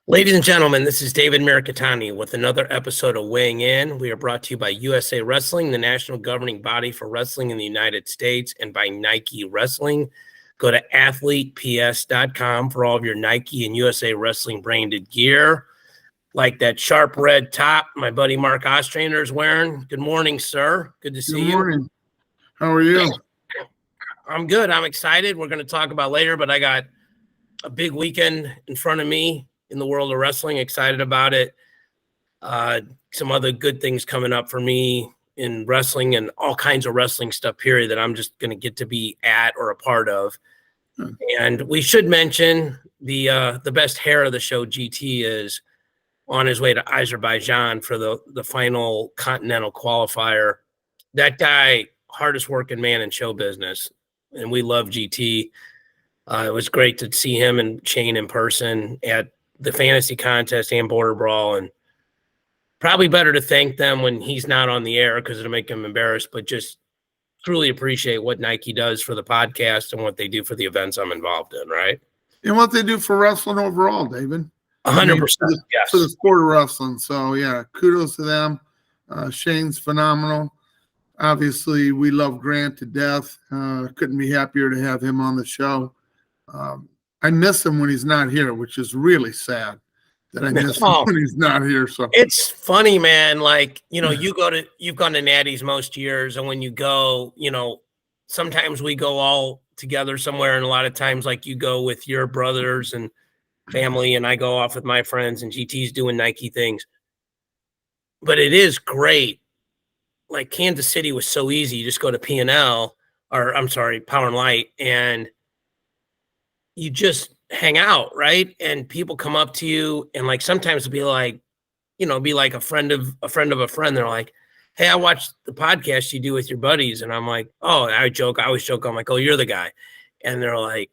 Ladies and gentlemen, this is David Mirikitani with another episode of Weighing In. We are brought to you by USA Wrestling, the national governing body for wrestling in the United States, and by Nike Wrestling. Go to athleteps.com for all of your Nike and USA Wrestling branded gear, like that sharp red top my buddy Mark Ostrander is wearing. Good morning, sir. Good to see you. Good morning. How are you? I'm good. I'm excited. We're going to talk about later, but I got a big weekend in front of me in the world of wrestling. Excited about it. Some other good things coming up for me in wrestling and all kinds of wrestling stuff, period, that I'm just going to get to be at or a part of. And we should mention the best hair of the show, GT, is on his way to Azerbaijan for the final continental qualifier. That guy, hardest working man in show business, and we love GT. It was great to see him and Shane in person at the fantasy contest and border brawl, and probably better to thank them when he's not on the air because it'll make him embarrassed, but just truly appreciate what Nike does for the podcast and what they do for the events I'm involved in, right? And what they do for wrestling overall, David. 100%. Yes. For the sport of wrestling. So, yeah, kudos to them. Shane's phenomenal. Obviously, we love Grant to death. Couldn't be happier to have him on the show. I miss him when he's not here, which is really sad that I miss him when he's not here. So it's funny, man. Like, you've gone to Natty's most years, and when you go, sometimes we go all together somewhere, and a lot of times, like, you go with your brothers and family, and I go off with my friends, and GT's doing Nike things. But it is great. Like, Kansas City was so easy. You just go to P&L, or I'm sorry, Power and Light, and you just hang out, right? And people come up to you, and like sometimes it'll be like, be like a friend of a friend of a friend. They're like, "Hey, I watched the podcast you do with your buddies," and I'm like, "Oh," I always joke. I'm like, "Oh, you're the guy," and they're like,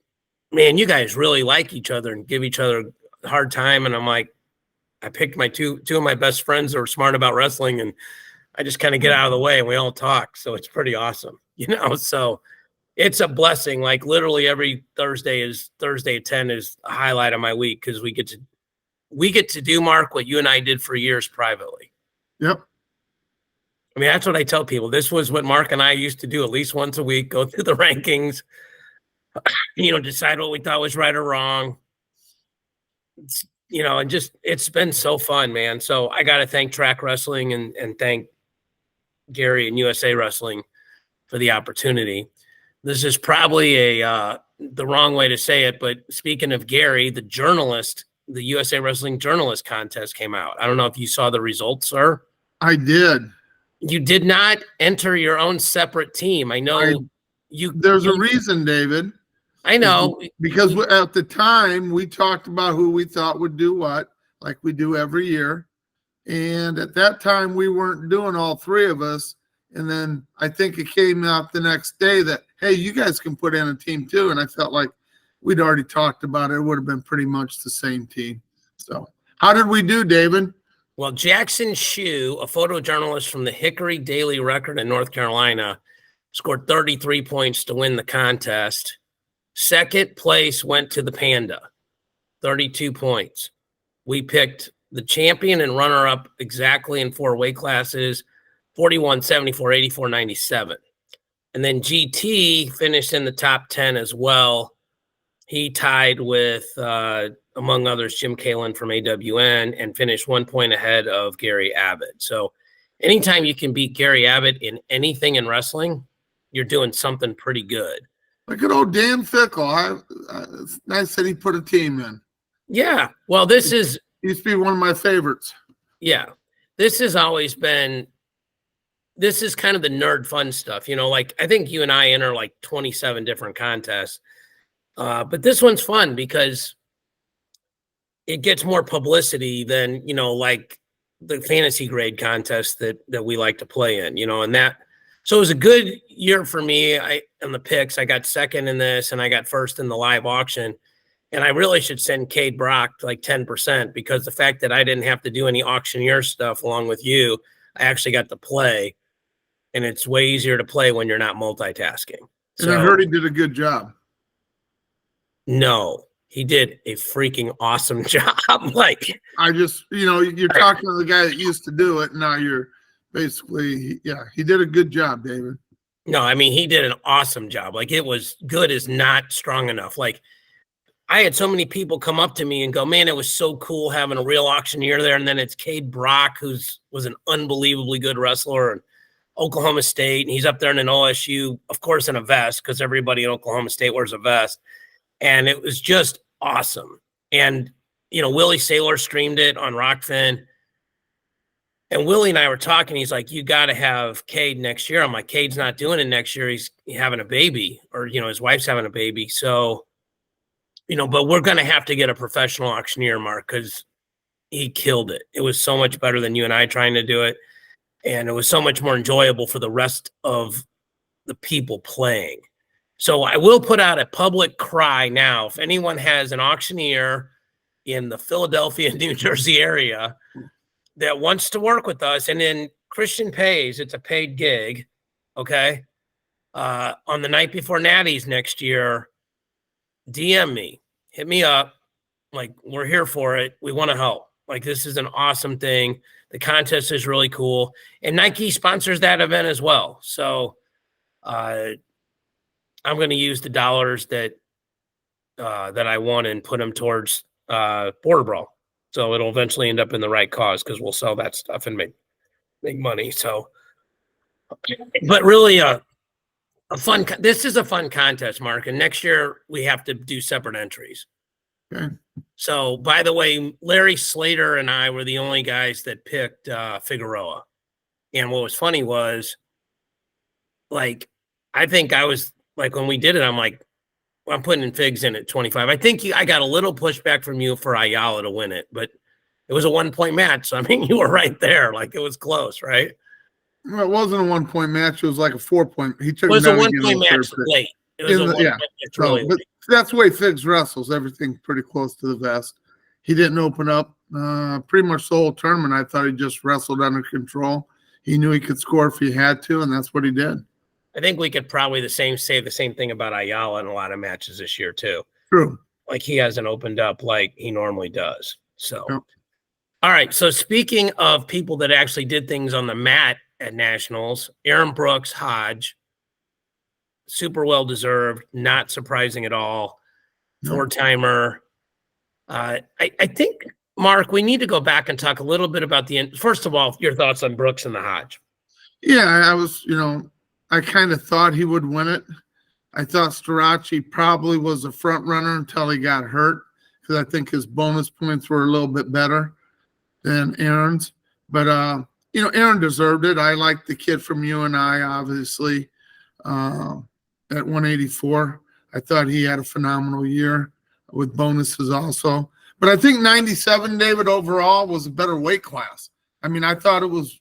"Man, you guys really like each other and give each other a hard time." And I'm like, I picked my two of my best friends that are smart about wrestling, and I just kind of get out of the way and we all talk. So it's pretty awesome, So it's a blessing. Like, literally every Thursday at 10 is a highlight of my week because we get to do, Mark, what you and I did for years privately. Yep. I mean, that's what I tell people. This was what Mark and I used to do at least once a week, go through the rankings, decide what we thought was right or wrong. And just, it's been so fun, man. So I got to thank Track Wrestling and thank Gary and USA Wrestling for the opportunity. This is probably the wrong way to say it, but speaking of Gary, the USA Wrestling Journalist Contest came out. I don't know if you saw the results, sir. I did. You did not enter your own separate team. I know There's a reason, David. I know. Because at the time, we talked about who we thought would do what, like we do every year. And at that time, we weren't doing all three of us. And then I think it came out the next day that, hey, you guys can put in a team too. And I felt like we'd already talked about it. It would have been pretty much the same team. So how did we do, David? Well, Jackson Shue, a photojournalist from the Hickory Daily Record in North Carolina, scored 33 points to win the contest. Second place went to the Panda, 32 points. We picked the champion and runner-up exactly in 4 weight classes, 41, 74, 84, 97. And then GT finished in the top 10 as well. He tied with, among others, Jim Kalin from AWN and finished 1 point ahead of Gary Abbott. So anytime you can beat Gary Abbott in anything in wrestling, you're doing something pretty good. Look at old Dan Fickle. It's nice that he put a team in. Yeah. Well, this used to be one of my favorites. Yeah. This has always been. This is kind of the nerd fun stuff, like I think you and I enter like 27 different contests. But this one's fun because it gets more publicity than, like the fantasy grade contest that we like to play in, and that. So it was a good year for me. In the picks, I got second in this and I got first in the live auction. And I really should send Cade Brock like 10% because the fact that I didn't have to do any auctioneer stuff along with you, I actually got to play. And it's way easier to play when you're not multitasking. And I heard he did a good job. No, he did a freaking awesome job. Like, I just, you're talking to the guy that used to do it. And now you're basically, he did a good job, David. No, I mean, he did an awesome job. Like, it was good is not strong enough. Like, I had so many people come up to me and go, man, it was so cool having a real auctioneer there. And then it's Cade Brock, was an unbelievably good wrestler in Oklahoma State. And he's up there in an OSU, of course, in a vest, because everybody in Oklahoma State wears a vest. And it was just awesome. And, Willie Saylor streamed it on Rockfin. And Willie and I were talking. He's like, you got to have Cade next year. I'm like, Cade's not doing it next year. He's having a baby, or, his wife's having a baby. So, but we're going to have to get a professional auctioneer, Mark, because he killed it. It was so much better than you and I trying to do it. And it was so much more enjoyable for the rest of the people playing. So I will put out a public cry now. If anyone has an auctioneer in the Philadelphia, New Jersey area that wants to work with us, and then Christian pays, it's a paid gig, okay? On the night before Natty's next year, DM me, hit me up. Like, we're here for it. We want to help. Like, this is an awesome thing. The contest is really cool. And Nike sponsors that event as well. So I'm going to use the dollars that I won and put them towards Border Brawl. So it'll eventually end up in the right cause, because we'll sell that stuff and make money. So, but really, this is a fun contest, Mark. And next year we have to do separate entries. Okay. So, by the way, Larry Slater and I were the only guys that picked Figueroa. And what was funny was, like, I think I was like, when we did it, I'm like, well, I'm putting in Figs in at 25. I think I got a little pushback from you for Ayala to win it, but it was a 1-point match. So, I mean, you were right there. Like, it was close, right? Well, it wasn't a 1-point match. It was like a 4-point. He took it was a 1-point match late. It was a 1-point match really late. But that's the way Figs wrestles. Everything pretty close to the vest. He didn't open up pretty much the whole tournament. I thought he just wrestled under control. He knew he could score if he had to, and that's what he did. I think we could probably say the same thing about Ayala in a lot of matches this year too. True. Like, he hasn't opened up like he normally does. So, Yep. All right. So, speaking of people that actually did things on the mat at Nationals, Aaron Brooks, Hodge, super well deserved, not surprising at all. Four-timer. I think, Mark, we need to go back and talk a little bit about first of all, your thoughts on Brooks and the Hodge. Yeah, I was, I kind of thought he would win it. I thought Strachey probably was a front runner until he got hurt, because I think his bonus points were a little bit better than Aaron's. But, Aaron deserved it. I liked the kid from UNI, obviously, at 184. I thought he had a phenomenal year with bonuses also. But I think 97, David, overall was a better weight class. I mean, I thought it was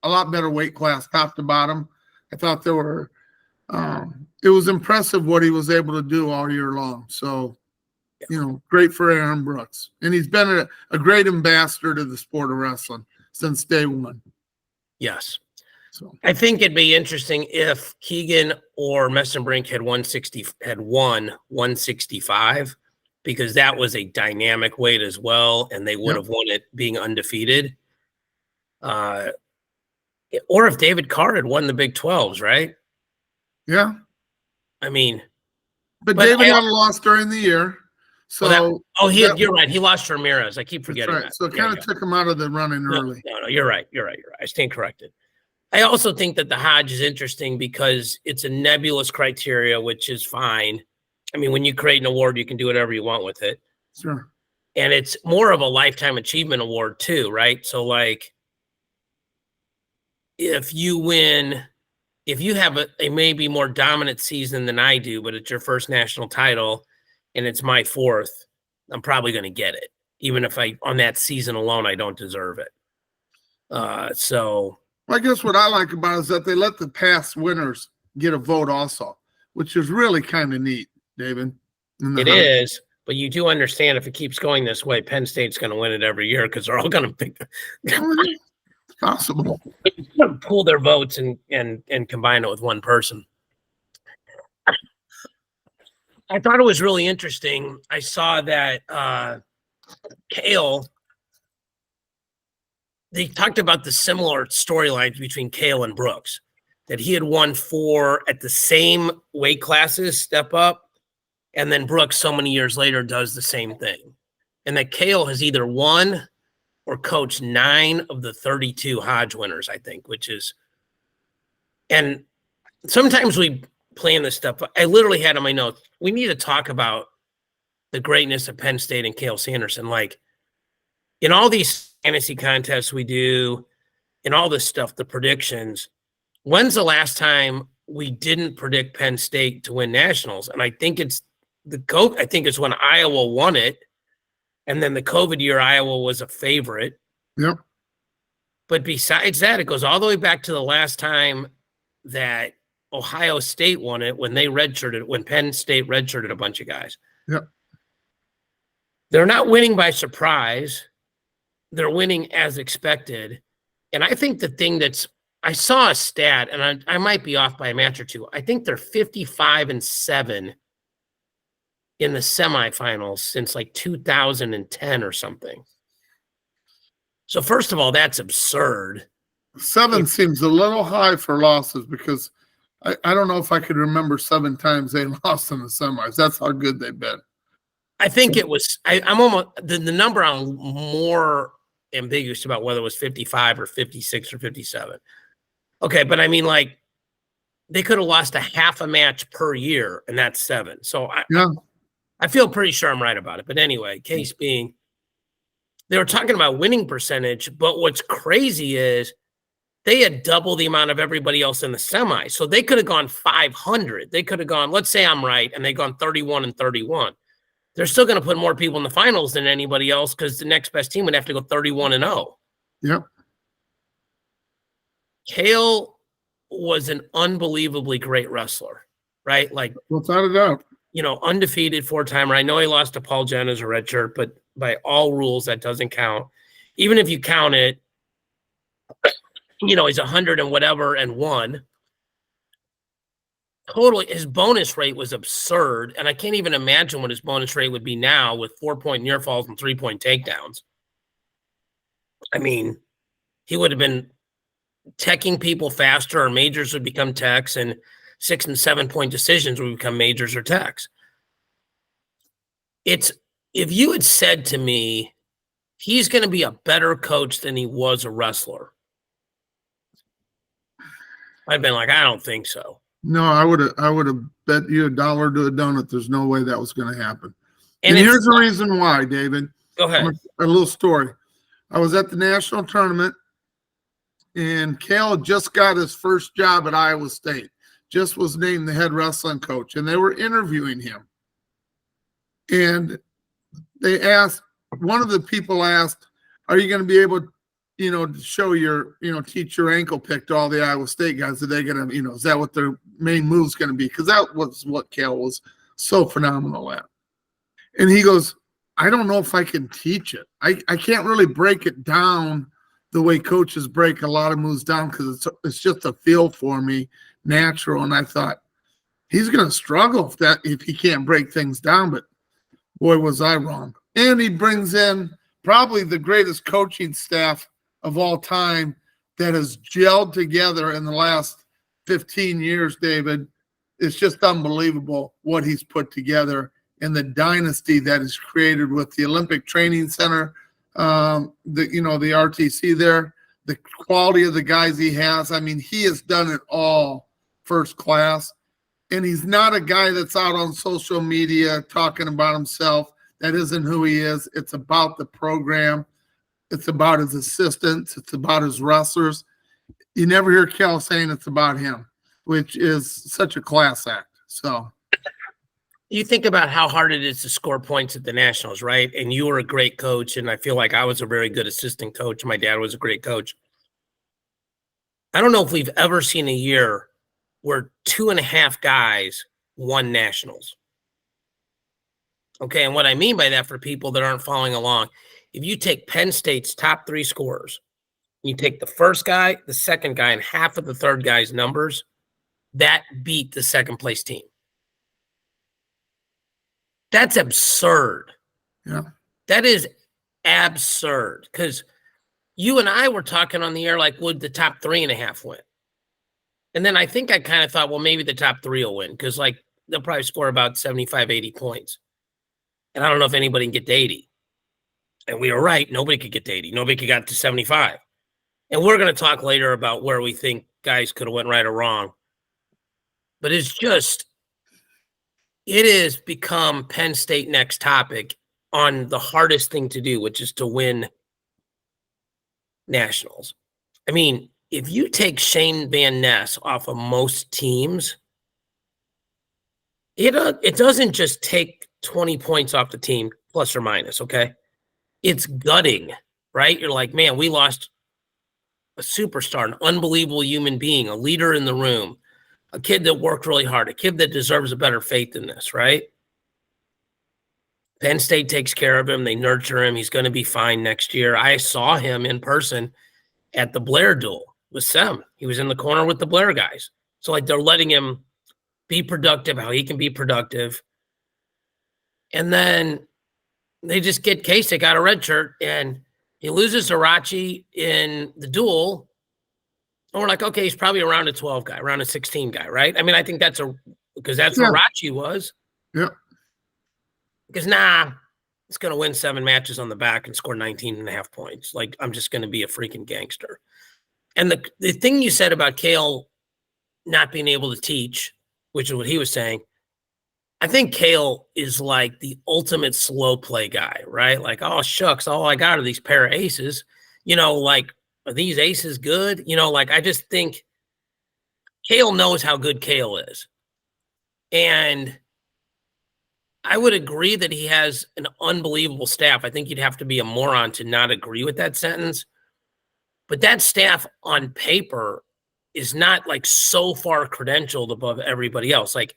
a lot better weight class, top to bottom. I thought there were it was impressive what he was able to do all year long. So, great for Aaron Brooks. And he's been a great ambassador to the sport of wrestling since day one. Yes. So I think it'd be interesting if Keegan or Messenbrink had won 165, because that was a dynamic weight as well, and they would have won it being undefeated. Or if David Carr had won the Big 12s, right? Yeah. I mean, but David had a loss during the year. So you're right. He lost to Ramirez. I keep forgetting that. So it kind of took him out of the running early. No, you're right. I stand corrected. I also think that the Hodge is interesting because it's a nebulous criteria, which is fine. I mean, when you create an award, you can do whatever you want with it. Sure. And it's more of a lifetime achievement award too, right? So, like, if you have a maybe more dominant season than I do, but it's your first national title and it's my fourth, I'm probably going to get it, even if on that season alone, I don't deserve it. So I guess what I like about it is that they let the past winners get a vote also, which is really kind of neat, David. It is, but you do understand if it keeps going this way, Penn State's going to win it every year because they're all going to pick. It's possible. Pull their votes and combine it with one person. I thought it was really interesting. I saw that Cale, they talked about the similar storylines between Cale and Brooks, that he had won 4 at the same weight classes, step up, and then Brooks so many years later does the same thing. And that Cale has either won or coached 9 of the 32 Hodge winners, I think, which is, and sometimes we plan this stuff. I literally had on my notes, we need to talk about the greatness of Penn State and Cale Sanderson. Like, in all these fantasy contests we do, in all this stuff, the predictions, when's the last time we didn't predict Penn State to win nationals? And I think it's I think it's when Iowa won it. And then the COVID year, Iowa was a favorite. Yep. But besides that, it goes all the way back to the last time that Ohio State won it, when they redshirted, when Penn State redshirted a bunch of guys. Yep. They're not winning by surprise. They're winning as expected. And I think the thing I saw a stat, and I might be off by a match or two. I think they're 55-7 in the semifinals since like 2010 or something. So first of all, that's absurd. 7 seems a little high for losses, because I don't know if I could remember 7 times they lost in the semis. That's how good they've been. I think it was, I'm almost, the number I'm more ambiguous about whether it was 55 or 56 or 57. Okay, but I mean, like, they could have lost a half a match per year, and that's 7. So I feel pretty sure I'm right about it. But anyway, case being, they were talking about winning percentage, but what's crazy is they had double the amount of everybody else in the semi. So they could have gone 500. They could have gone, let's say I'm right, and they've gone 31-31. They're still going to put more people in the finals than anybody else, because the next best team would have to go 31-0. Yep. Cale was an unbelievably great wrestler, right? Like, without a doubt, undefeated 4-timer. I know he lost to Paul Jen as a redshirt, but by all rules, that doesn't count. Even if you count it, he's 100 and whatever and won. Totally, his bonus rate was absurd, and I can't even imagine what his bonus rate would be now with 4-point near falls and 3-point takedowns. I mean, he would have been teching people faster, or majors would become techs, and 6- and 7-point decisions would become majors or techs. If you had said to me, he's going to be a better coach than he was a wrestler, I'd been like, I don't think so. No, I would have bet you $1 to a donut there's no way that was going to happen. And here's the reason why, David. Go ahead. A little story. I was at the national tournament, and Cale just got his first job at Iowa State. Just was named the head wrestling coach, and they were interviewing him. And they asked, one of the people asked, are you going to be able to show teach your ankle pick to all the Iowa State guys? Are they going to, is that what their main move's going to be? Because that was what Cale was so phenomenal at. And he goes, I don't know if I can teach it. I can't really break it down the way coaches break a lot of moves down, because it's just a feel for me, natural. And I thought, he's going to struggle if he can't break things down. But boy, was I wrong. And he brings in probably the greatest coaching staff of all time that has gelled together in the last 15 years, David. It's just unbelievable what he's put together, and the dynasty that is created with the Olympic Training Center, the RTC there, the quality of the guys he has. I mean, he has done it all first class. And he's not a guy that's out on social media talking about himself. That isn't who he is. It's about the program. It's about his assistants. It's about his wrestlers. You never hear Cale saying it's about him, which is such a class act. So you think about how hard it is to score points at the Nationals, right? And you were a great coach, and I feel like I was a very good assistant coach. My dad was a great coach. I don't know if we've ever seen a year where 2.5 guys won nationals. Okay, and what I mean by that for people that aren't following along, if you take Penn State's top 3 scorers, you take the first guy, the second guy, and half of the third guy's numbers, that beat the second place team. That's absurd. Yeah. That is absurd, because you and I were talking on the air like, would the top 3.5 win? And then I think I kind of thought, well, maybe the top 3 will win, because like they'll probably score about 75, 80 points. And I don't know if anybody can get to 80. And we were right. Nobody could get to 80. Nobody could get to 75. And we're going to talk later about where we think guys could have went right or wrong. But it's just, it has become Penn State next topic on the hardest thing to do, which is to win nationals. I mean, if you take Shane Van Ness off of most teams, it doesn't just take 20 points off the team, plus or minus, okay? It's gutting, right? You're like, man, we lost a superstar, an unbelievable human being, a leader in the room, a kid that worked really hard, a kid that deserves a better fate than this, right? Penn State takes care of him. They nurture him. He's going to be fine next year. I saw him in person at the Blair duel with Sem. He was in the corner with the Blair guys. So, like, they're letting him be productive, how he can be productive. And then they just get Kasich out of red shirt, and he loses Arachi in the duel. And we're like, okay, he's probably around a 12 guy, around a 16 guy, right? I mean, I think because that's what Arachi was. Yeah. Because, it's going to win 7 matches on the back and score 19.5 points. Like, I'm just going to be a freaking gangster. And the thing you said about Cale not being able to teach, which is what he was saying, I think Cale is like the ultimate slow play guy, right? Like, oh, shucks, all I got are these pair of aces. Like, are these aces good? Like, I just think Cale knows how good Cale is. And I would agree that he has an unbelievable staff. I think you'd have to be a moron to not agree with that sentence. But that staff on paper is not like so far credentialed above everybody else. Like,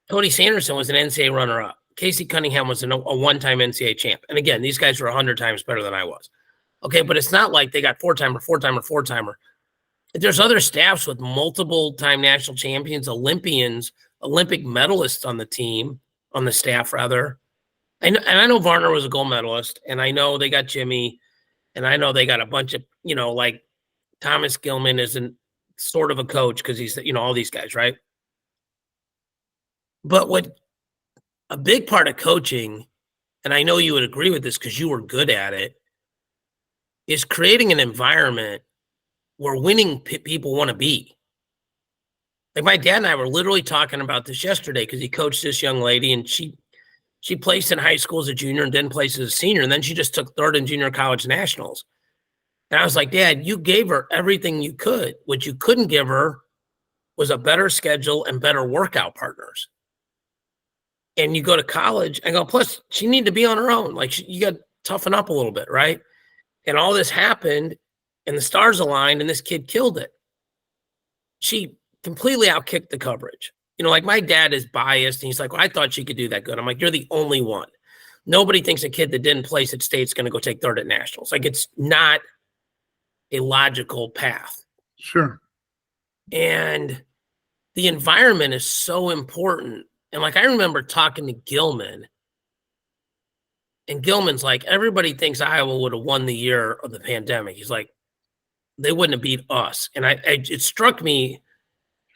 Cody Sanderson was an NCAA runner-up. Casey Cunningham was a one-time NCAA champ. And again, these guys were 100 times better than I was. Okay, but it's not like they got four-timer. There's other staffs with multiple-time national champions, Olympians, Olympic medalists on the team, on the staff, rather. And I know Varner was a gold medalist, and I know they got Jimmy, and I know they got a bunch of, like Thomas Gilman isn't sort of a coach because he's, all these guys, right? But what a big part of coaching, and I know you would agree with this because you were good at it, is creating an environment where winning people want to be. Like, my dad and I were literally talking about this yesterday because he coached this young lady, and she placed in high school as a junior and then placed as a senior, and then she just took third in junior college nationals. And I was like, Dad, you gave her everything you could. What you couldn't give her was a better schedule and better workout partners. And you go to college and go, plus she needed to be on her own. Like, you got to toughen up a little bit, right? And all this happened and the stars aligned and this kid killed it. She completely outkicked the coverage. Like, my dad is biased and he's like, well, I thought she could do that good. I'm like, you're the only one. Nobody thinks a kid that didn't place at state's going to go take third at nationals. Like, it's not a logical path. Sure. And the environment is so important. And like, I remember talking to Gilman, and Gilman's like, everybody thinks Iowa would have won the year of the pandemic. He's like, they wouldn't have beat us. And it struck me,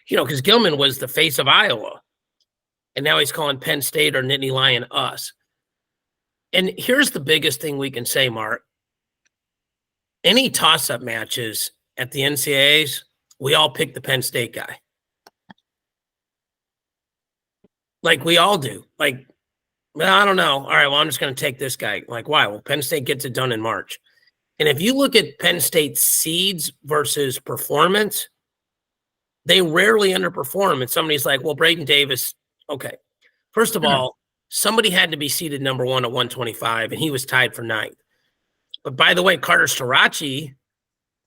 because Gilman was the face of Iowa, and now he's calling Penn State or Nittany Lion us. And here's the biggest thing we can say, Mark. Any toss-up matches at the NCAAs, we all pick the Penn State guy. Like, we all do. Like, well, I don't know. All right, well, I'm just going to take this guy. Like, why? Well, Penn State gets it done in March. And if you look at Penn State seeds versus performance, they rarely underperform. And somebody's like, well, Braden Davis, okay. First of all, somebody had to be seeded number 1 at 125, and he was tied for 9th. But by the way, Carter Starachi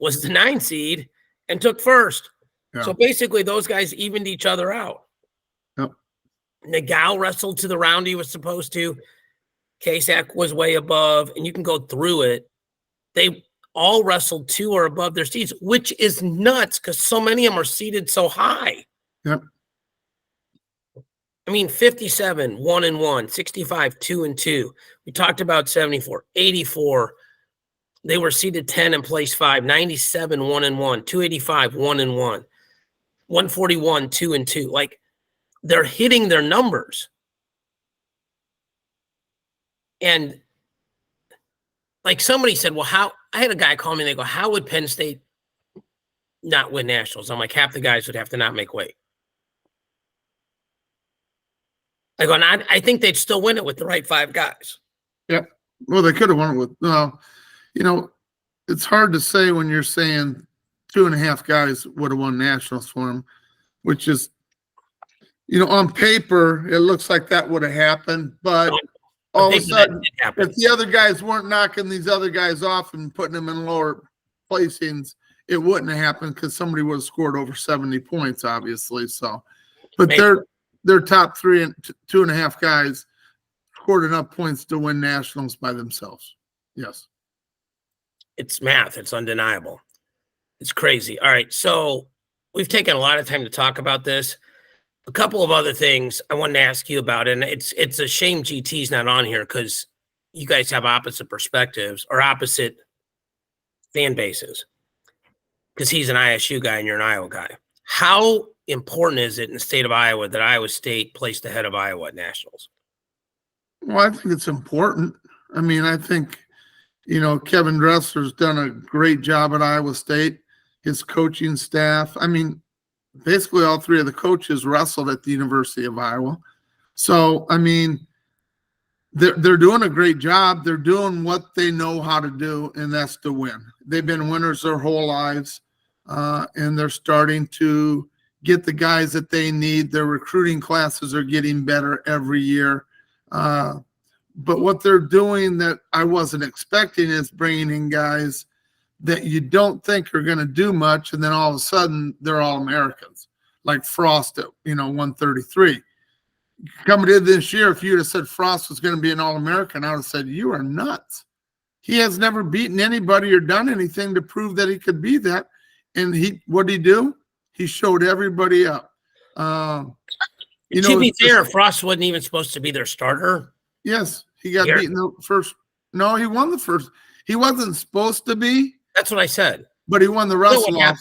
was the 9 seed and took first. Yeah. So basically, those guys evened each other out. Yep. Nagel wrestled to the round he was supposed to. Kasich was way above, and you can go through it. They all wrestled 2 or above their seeds, which is nuts because so many of them are seated so high. Yep. I mean, 57, 1-1, 65, 2-2. We talked about 74, 84. They were seeded 10 and placed 5, 97, 1-1, 285, 1-1, 141, 2-2. Like, they're hitting their numbers. And like somebody said, well, how I had a guy call me and they go, how would Penn State not win nationals? I'm like, half the guys would have to not make weight. I go, and I think they'd still win it with the right 5 guys. Yeah. Well, they could have won it with, you know, it's hard to say when you're saying 2.5 guys would have won nationals for them, which is, you know, on paper, it looks like that would have happened. But all of a sudden, if the other guys weren't knocking these other guys off and putting them in lower placings, it wouldn't have happened because somebody would have scored over 70 points, obviously. So, but their top 3 and 2.5 guys scored enough points to win nationals by themselves. Yes. It's math. It's undeniable. It's crazy. All right. So we've taken a lot of time to talk about this. A couple of other things I wanted to ask you about, and it's a shame GT's not on here because you guys have opposite perspectives or opposite fan bases because he's an ISU guy and you're an Iowa guy. How important is it in the state of Iowa that Iowa State placed ahead of Iowa at nationals? Well, I think it's important. I mean, I think, you know, Kevin Dressler's done a great job at Iowa State, his coaching staff. I mean, basically all 3 of the coaches wrestled at the University of Iowa. So, I mean, they're doing a great job. They're doing what they know how to do, and that's to win. They've been winners their whole lives, and they're starting to get the guys that they need. Their recruiting classes are getting better every year. But what they're doing that I wasn't expecting is bringing in guys that you don't think are going to do much, and then all of a sudden they're all Americans, like Frost at 133. Coming in this year, if you'd have said Frost was going to be an All-American, I would have said you are nuts. He has never beaten anybody or done anything to prove that he could be that. And what did he do? He showed everybody up. To be fair, Frost wasn't even supposed to be their starter. Yes, he got beaten the first. No, he won the first. He wasn't supposed to be. That's what I said. But he won the wrestle off.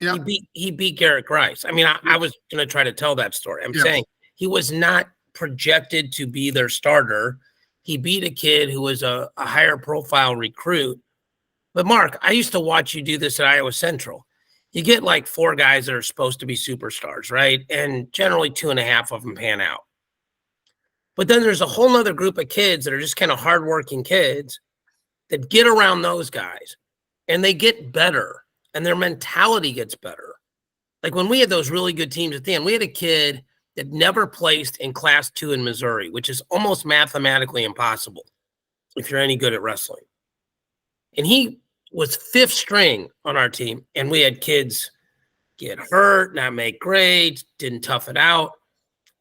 Yeah. He beat Garrett Grice. I mean, I was going to try to tell that story. I'm saying he was not projected to be their starter. He beat a kid who was a higher profile recruit. But Mark, I used to watch you do this at Iowa Central. You get like 4 guys that are supposed to be superstars, right? And generally 2.5 of them pan out. But then there's a whole other group of kids that are just kind of hardworking kids that get around those guys and they get better and their mentality gets better. Like when we had those really good teams at the end, we had a kid that never placed in Class 2 in Missouri, which is almost mathematically impossible if you're any good at wrestling. And he was 5th string on our team, and we had kids get hurt, not make grades, didn't tough it out.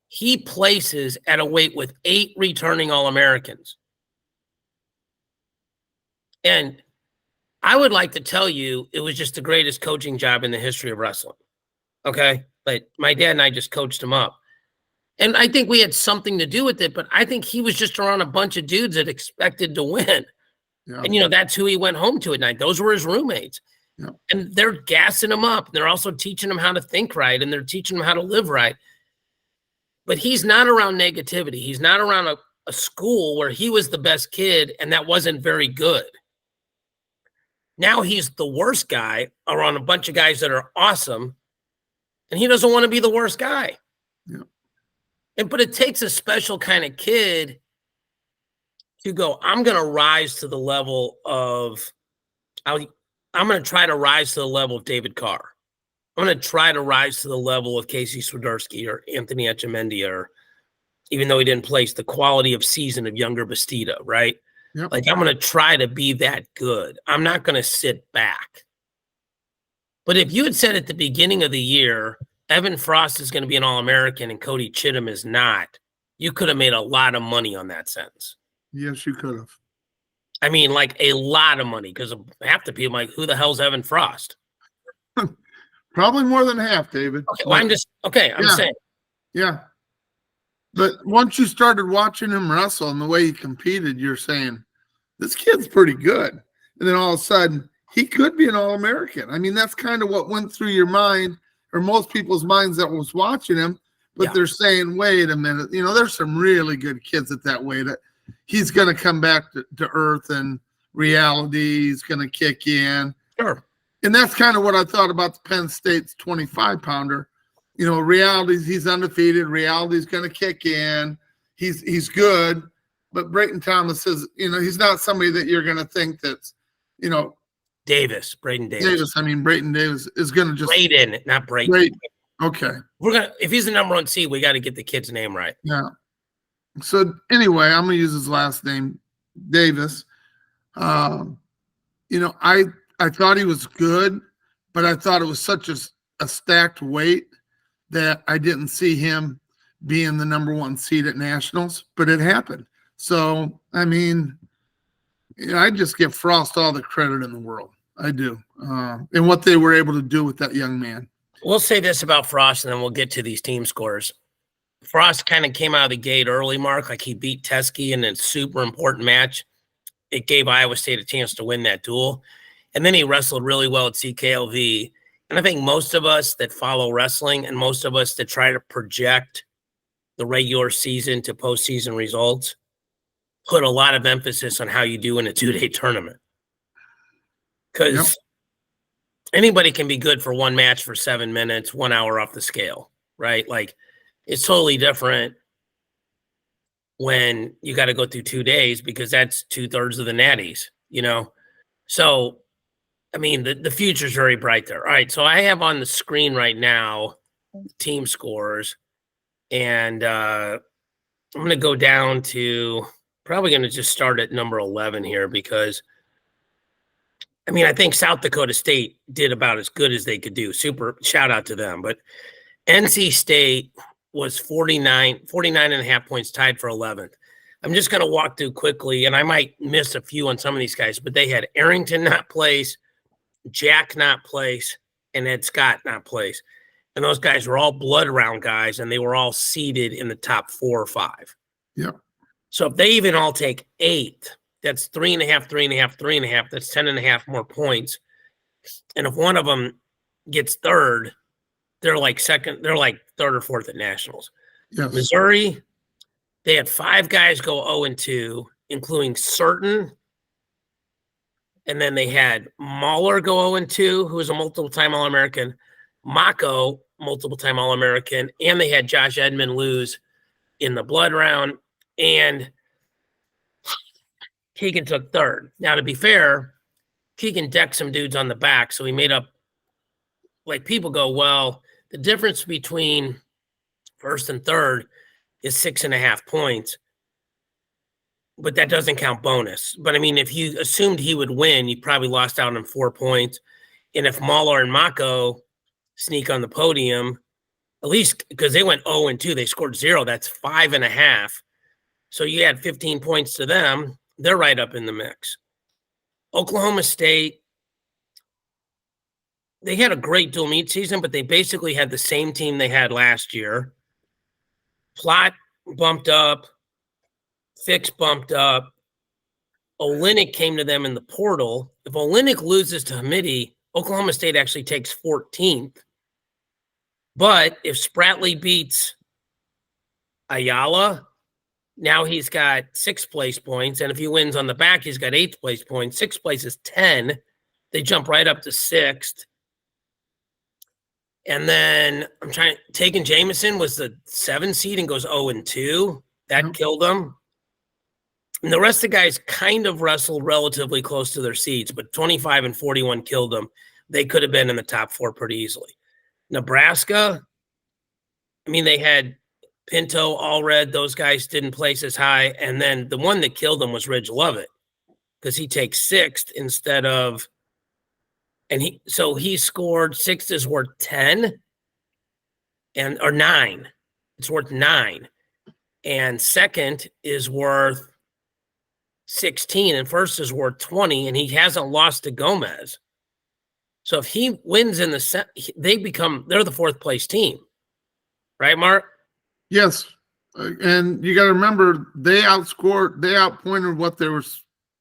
He places at a weight with 8 returning All-Americans. And I would like to tell you it was just the greatest coaching job in the history of wrestling. Okay? But my dad and I just coached him up. And I think we had something to do with it, but I think he was just around a bunch of dudes that expected to win. Yeah. And, that's who he went home to at night. Those were his roommates. Yeah. And they're gassing him up. And they're also teaching him how to think right, and they're teaching him how to live right. But he's not around negativity. He's not around a school where he was the best kid and that wasn't very good. Now he's the worst guy around a bunch of guys that are awesome, and he doesn't want to be the worst guy. Yeah. But it takes a special kind of kid to go, I'm going to rise to the level of, I'm going to try to rise to the level of David Carr. I'm going to try to rise to the level of Casey Swiderski or Anthony Etchemendia, or even though he didn't place, the quality of season of younger Bastida, right? Yep. Like, I'm going to try to be that good. I'm not going to sit back. But if you had said at the beginning of the year, Evan Frost is going to be an All-American and Cody Chittum is not, you could have made a lot of money on that sentence. Yes, you could have. I mean, like a lot of money, because half the people are like, who the hell's Evan Frost? Probably more than half, David. Okay, well, I'm saying. Yeah. But once you started watching him wrestle and the way he competed, you're saying, this kid's pretty good. And then all of a sudden, he could be an All-American. I mean, that's kind of what went through your mind, or most people's minds that was watching him. But they're saying, wait a minute, there's some really good kids at that weight. He's going to come back to earth and reality. He's going to kick in. Sure. And that's kind of what I thought about the Penn State's 25-pounder. Reality, he's undefeated. Reality is going to kick in. He's good. But Brayton Thomas is, he's not somebody that you're going to think that's, Brayton Davis. I mean, Brayton Davis is going to just. Brayton, not Brayton. Okay. If he's the number 1 seed, we got to get the kid's name right. Yeah. So anyway, I'm going to use his last name, Davis. I thought he was good, but I thought it was such a stacked weight that I didn't see him being the number 1 seed at nationals, but it happened. So, I mean, I just give Frost all the credit in the world. I do. And what they were able to do with that young man. We'll say this about Frost, and then we'll get to these team scores. Frost kind of came out of the gate early, Mark, like he beat Teskey in a super important match. It gave Iowa State a chance to win that duel. And then he wrestled really well at CKLV. And I think most of us that follow wrestling and most of us that try to project the regular season to postseason results put a lot of emphasis on how you do in a 2-day tournament. Because anybody can be good for one match for 7 minutes, 1 hour off the scale, right? Like, it's totally different when you got to go through 2 days because that's 2/3 of the natties, So, I mean, the future's very bright there. All right, so I have on the screen right now team scores, and I'm going to go down to probably going to just start at number 11 here because, I mean, I think South Dakota State did about as good as they could do. Super shout out to them. But NC State was 49 and a half points, tied for 11th. I'm just going to walk through quickly, and I might miss a few on some of these guys, but they had Arrington not place, Jack not place, and Ed Scott not place. And those guys were all blood round guys, and they were all seeded in the top 4 or 5. Yeah. So if they even all take 8th, that's 3.5, 3.5, 3.5. That's 10.5 more points. And if one of them gets 3rd, they're like 3rd or 4th at nationals. Yes. Missouri, they had 5 guys go 0-2, including Certain. And then they had Mahler go 0-2, who was a multiple-time All-American, Mako, multiple-time All-American, and they had Josh Edmond lose in the blood round, and Keegan took 3rd. Now, to be fair, Keegan decked some dudes on the back, so he made up, like, people go, well, the difference between 1st and 3rd is 6.5 points, but that doesn't count bonus. But, I mean, if you assumed he would win, you probably lost out on 4 points. And if Mahler and Mako sneak on the podium, at least because they went 0-2, they scored 0, that's 5.5. So you add 15 points to them, they're right up in the mix. Oklahoma State, they had a great dual meet season, but they basically had the same team they had last year. Plot bumped up, Fix bumped up. Olenek came to them in the portal. If Olenek loses to Hamidi, Oklahoma State actually takes 14th. But if Spratley beats Ayala, now he's got 6th place points. And if he wins on the back, he's got 8th place points. 6th place is 10. They jump right up to 6th. And then Tegan Jameson was the 7 seed and goes 0-2. That killed them. And the rest of the guys kind of wrestled relatively close to their seeds, but 25 and 41 killed them. They could have been in the top 4 pretty easily. Nebraska, I mean, they had Pinto, Allred, those guys didn't place as high. And then the one that killed them was Ridge Lovett because he takes 6th instead of, and he scored 6th is worth 10 or 9. It's worth 9. And 2nd is worth 16 and 1st is worth 20, and he hasn't lost to Gomez. So if he wins in they're the 4th place team. Right, Mark? Yes. And you got to remember, they outpointed what they were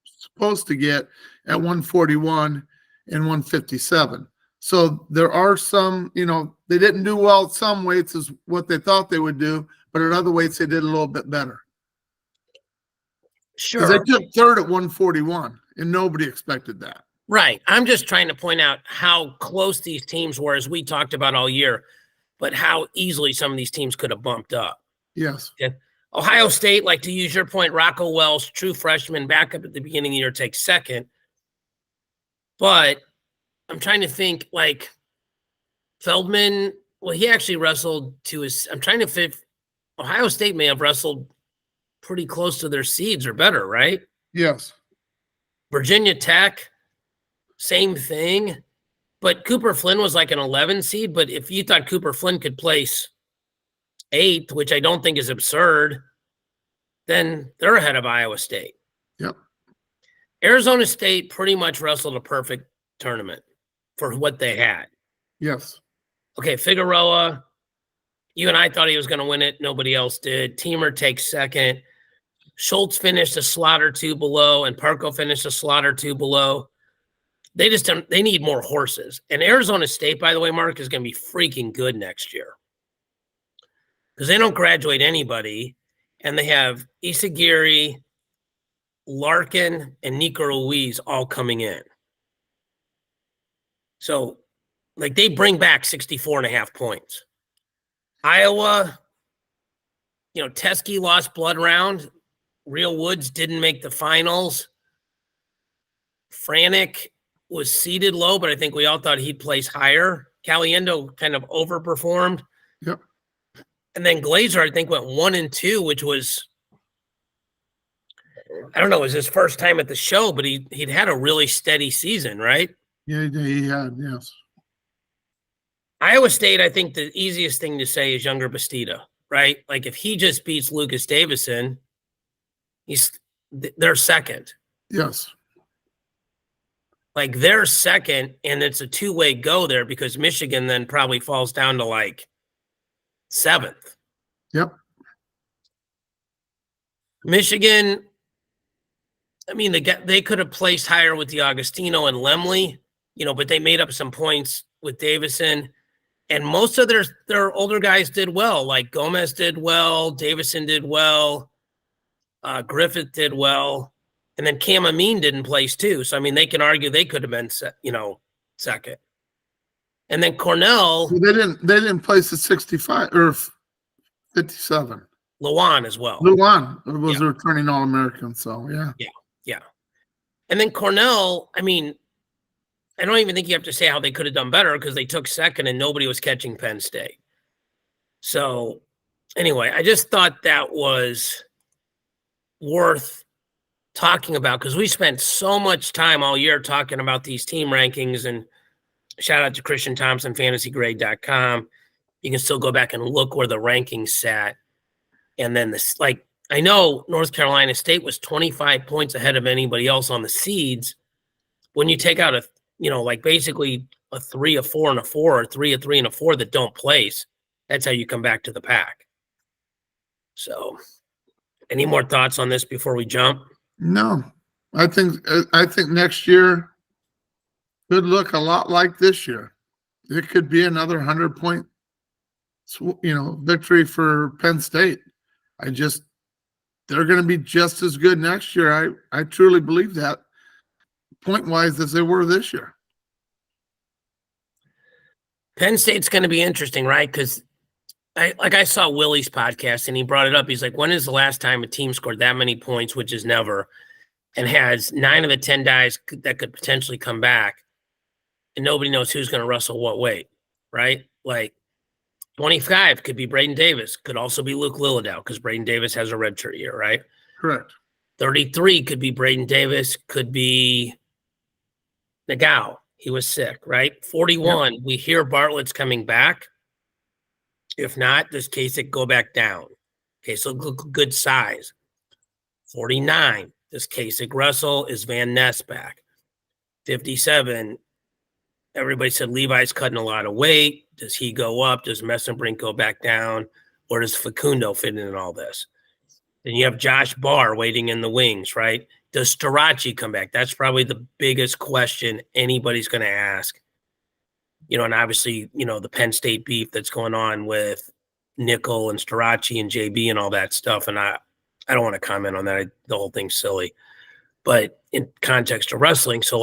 supposed to get at 141 and 157. So there are some, they didn't do well at some weights as what they thought they would do, but at other weights they did a little bit better. Sure. Because they took third at 141, and nobody expected that. Right. I'm just trying to point out how close these teams were, as we talked about all year, but how easily some of these teams could have bumped up. Yes. Okay. Ohio State, like to use your point, Rocco Wells, true freshman, backup at the beginning of the year, takes second. But I'm trying to think, like Feldman, well, he actually wrestled to his, I'm trying to fit, Ohio State may have wrestled pretty close to their seeds or better, right? Yes. Virginia Tech, same thing. But Cooper Flynn was like an 11 seed. But if you thought Cooper Flynn could place 8th, which I don't think is absurd, then they're ahead of Iowa State. Yep. Arizona State pretty much wrestled a perfect tournament for what they had. Yes. Okay, Figueroa, you and I thought he was going to win it. Nobody else did. Teamer takes second. Schultz finished a slot or two below, and Parco finished a slot or two below. They just don't, they need more horses. And Arizona State, by the way, Mark, is going to be freaking good next year because they don't graduate anybody, and they have Isagiri, Larkin, and Nico Ruiz all coming in. So, like, they bring back 64.5 points. Iowa, Teskey lost blood round. Real Woods didn't make the finals. Franek was seeded low, but I think we all thought he'd place higher. Caliendo kind of overperformed. Yep. And then Glazer, I think, went 1-2, which was, I don't know, it was his first time at the show, but he'd had a really steady season, right? Yeah, he had, yes. Iowa State, I think the easiest thing to say is Younger Bastida, right? Like if he just beats Lucas Davison, they're second. Yes. Like they're second, and it's a two-way go there because Michigan then probably falls down to like 7th. Yep. Michigan, I mean, they could have placed higher with the Augustino and Lemley, but they made up some points with Davison. And most of their older guys did well. Like Gomez did well, Davison did well, Griffith did well, and then Cam Amin didn't place too. So I mean, they can argue they could have been, second. And then Cornell, They didn't place at 65 or 57. Luan as well. Luan was a returning All-American, so yeah. Yeah. And then Cornell, I mean, I don't even think you have to say how they could have done better because they took second and nobody was catching Penn State. So anyway, I just thought that was worth talking about because we spent so much time all year talking about these team rankings, and shout out to Christian Thompson, fantasygrade.com. You can still go back and look where the rankings sat. And then I know North Carolina State was 25 points ahead of anybody else on the seeds. When you take out basically a 3, a 4, and a 4, or 3, a 3, and a 4 that don't place, that's how you come back to the pack. So, any more thoughts on this before we jump? No, I think next year could look a lot like this year. It could be another 100-point, victory for Penn State. They're going to be just as good next year. I truly believe that, point-wise, as they were this year. Penn State's going to be interesting, right? Because I saw Willie's podcast, and he brought it up. He's like, when is the last time a team scored that many points, which is never, and has 9 of the 10 guys that could potentially come back, and nobody knows who's going to wrestle what weight, right? Like 25 could be Braden Davis, could also be Luke Lillidow because Braden Davis has a redshirt year, right? Correct. 33 could be Braden Davis, could be Nagao. He was sick, right? 41, we hear Bartlett's coming back. If not, does Kasich go back down? Okay, so good size. 49, does Kasich wrestle? Is Van Ness back? 57, everybody said Levi's cutting a lot of weight. Does he go up? Does Messenbrink go back down? Where does Facundo fit in all this? Then you have Josh Barr waiting in the wings, right? Does Starachi come back? That's probably the biggest question anybody's going to ask. And obviously, the Penn State beef that's going on with Nickel and Starachi and JB and all that stuff. And I don't want to comment on that. The whole thing's silly. But in context of wrestling, so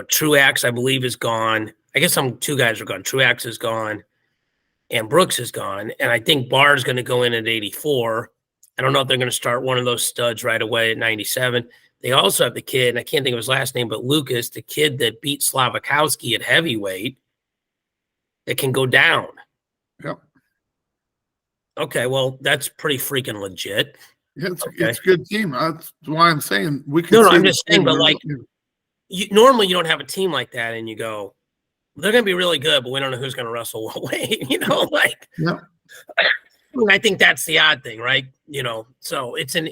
Truax, I believe, is gone. I guess two guys are gone. Truax is gone and Brooks is gone. And I think Barr is going to go in at 84. I don't know if they're going to start one of those studs right away at 97. They also have the kid, and I can't think of his last name, but Lucas, the kid that beat Slavikowski at heavyweight, that can go down. Yep. Okay, well, that's pretty freaking legit. Yeah, it's a good team. That's why I'm saying we can. No, I'm just saying, but normally you don't have a team like that, and you go, they're going to be really good, but we don't know who's going to wrestle what weight. Yeah. I think that's the odd thing, right? So it's an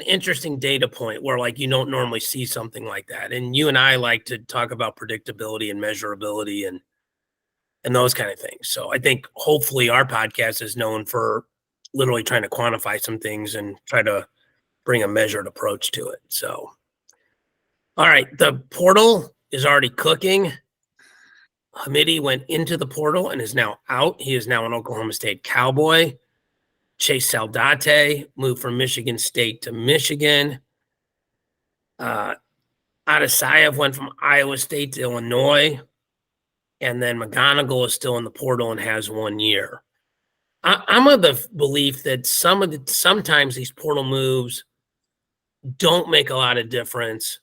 interesting data point where you don't normally see something like that. And you and I like to talk about predictability and measurability and those kind of things. So I think hopefully our podcast is known for literally trying to quantify some things and try to bring a measured approach to it. So, all right, the portal is already cooking. Hamidi went into the portal and is now out. He is now an Oklahoma State Cowboy. Chase Saldate moved from Michigan State to Michigan. Adasayev went from Iowa State to Illinois. And then McGonigal is still in the portal and has 1 year. I'm of the belief that sometimes these portal moves don't make a lot of difference